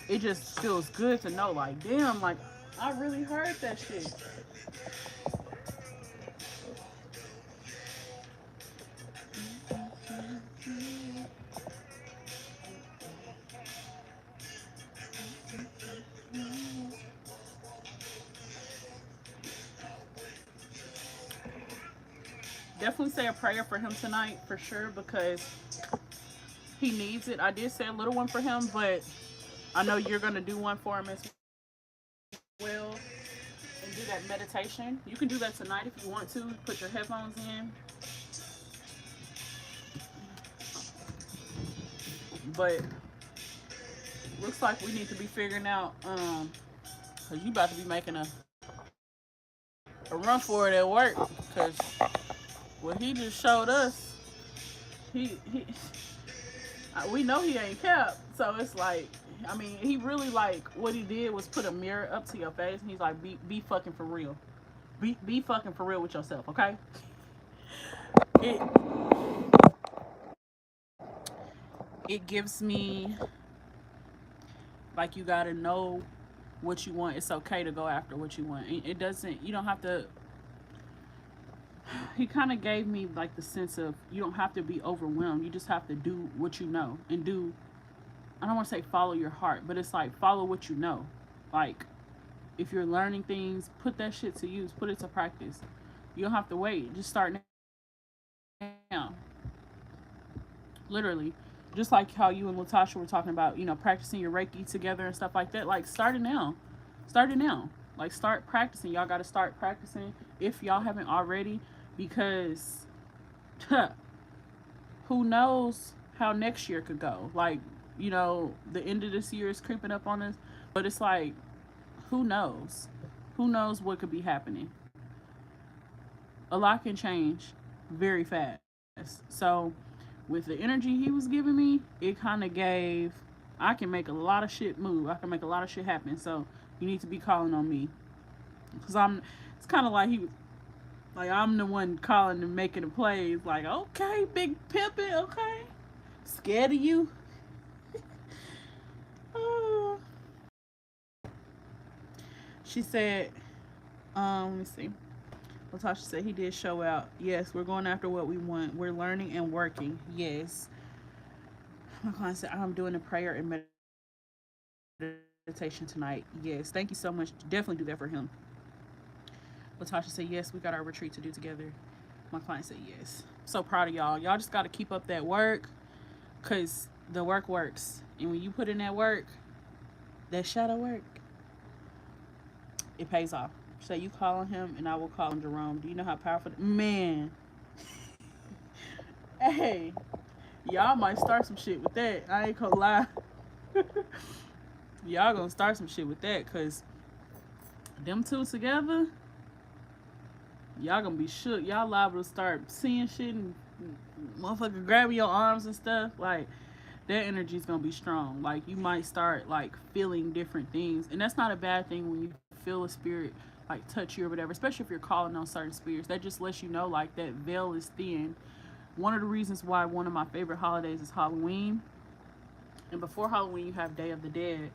it just feels good to know, like, damn, like I really heard that shit. Definitely say a prayer for him tonight for sure because he needs it. I did say a little one for him, but I know you're gonna do one for him as well and do that meditation. You can do that tonight if you want to. Put your headphones in. But looks like we need to be figuring out because you about to be making a run for it at work because what he just showed us, he we know he ain't kept. So it's like, I mean, he really like what he did was put a mirror up to your face and he's like, be fucking for real, be fucking for real with yourself, okay? It it gives me like you gotta know what you want. It's okay to go after what you want. It doesn't. You don't have to. He kind of gave me like the sense of you don't have to be overwhelmed. You just have to do what you know and do. I don't want to say follow your heart, but it's like follow what you know. Like if you're learning things, put that shit to use. Put it to practice. You don't have to wait. Just start now. Literally. Just like how you and Latasha were talking about, practicing your Reiki together and stuff like that. Like, start it now. Start it now. Like, start practicing. Y'all got to start practicing if y'all haven't already, because who knows how next year could go. Like, the end of this year is creeping up on us, but it's like, who knows? Who knows what could be happening? A lot can change very fast. So, with the energy he was giving me, it kind of gave, I can make a lot of shit move. I can make a lot of shit happen. So you need to be calling on me, because it's kind of like he was like, I'm the one calling and making the plays. Like, okay, big pimpin', okay, scared of you. Oh. She said, let me see. Latasha said he did show out. Yes, we're going after what we want. We're learning and working. Yes. My client said, I'm doing a prayer and meditation tonight. Yes. Thank you so much. Definitely do that for him. Latasha said, yes, we got our retreat to do together. My client said, yes. So proud of y'all. Y'all just got to keep up that work because the work works. And when you put in that work, that shadow work, it pays off. So you call on him and I will call on Jerome. Do you know how powerful? Man. Hey, y'all might start some shit with that. I ain't gonna lie. Y'all gonna start some shit with that because them two together, y'all gonna be shook. Y'all liable to start seeing shit and motherfucker grabbing your arms and stuff. Like, their energy's gonna be strong. Like, you might start like feeling different things. And that's not a bad thing when you feel a spirit like touch you or whatever, especially if you're calling on certain spirits. That just lets you know like that veil is thin. One of the reasons why one of my favorite holidays is Halloween. And before Halloween, you have Day of the Dead,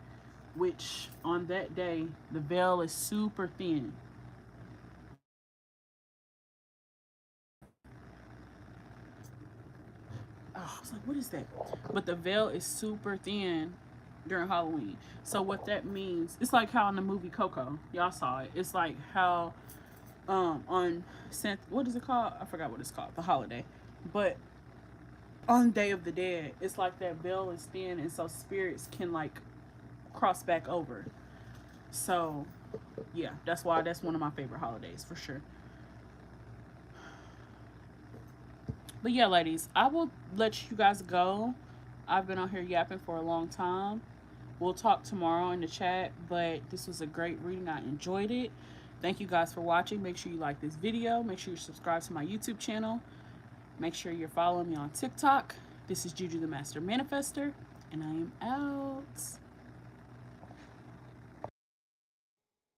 which on that day, the veil is super thin. Oh, I was like, what is that? But the veil is super thin during Halloween. So what that means, it's like how in the movie Coco, y'all saw it. It's like how on what is it called? I forgot what it's called, the holiday. But on Day of the Dead, it's like that veil is thin, and so spirits can like cross back over. So yeah, that's why that's one of my favorite holidays for sure. But yeah, ladies, I will let you guys go. I've been on here yapping for a long time. We'll talk tomorrow in the chat, but this was a great reading. I enjoyed it. Thank you guys for watching. Make sure you like this video. Make sure you subscribe to my YouTube channel. Make sure you're following me on TikTok. This is Juju the Master Manifester, and I am out.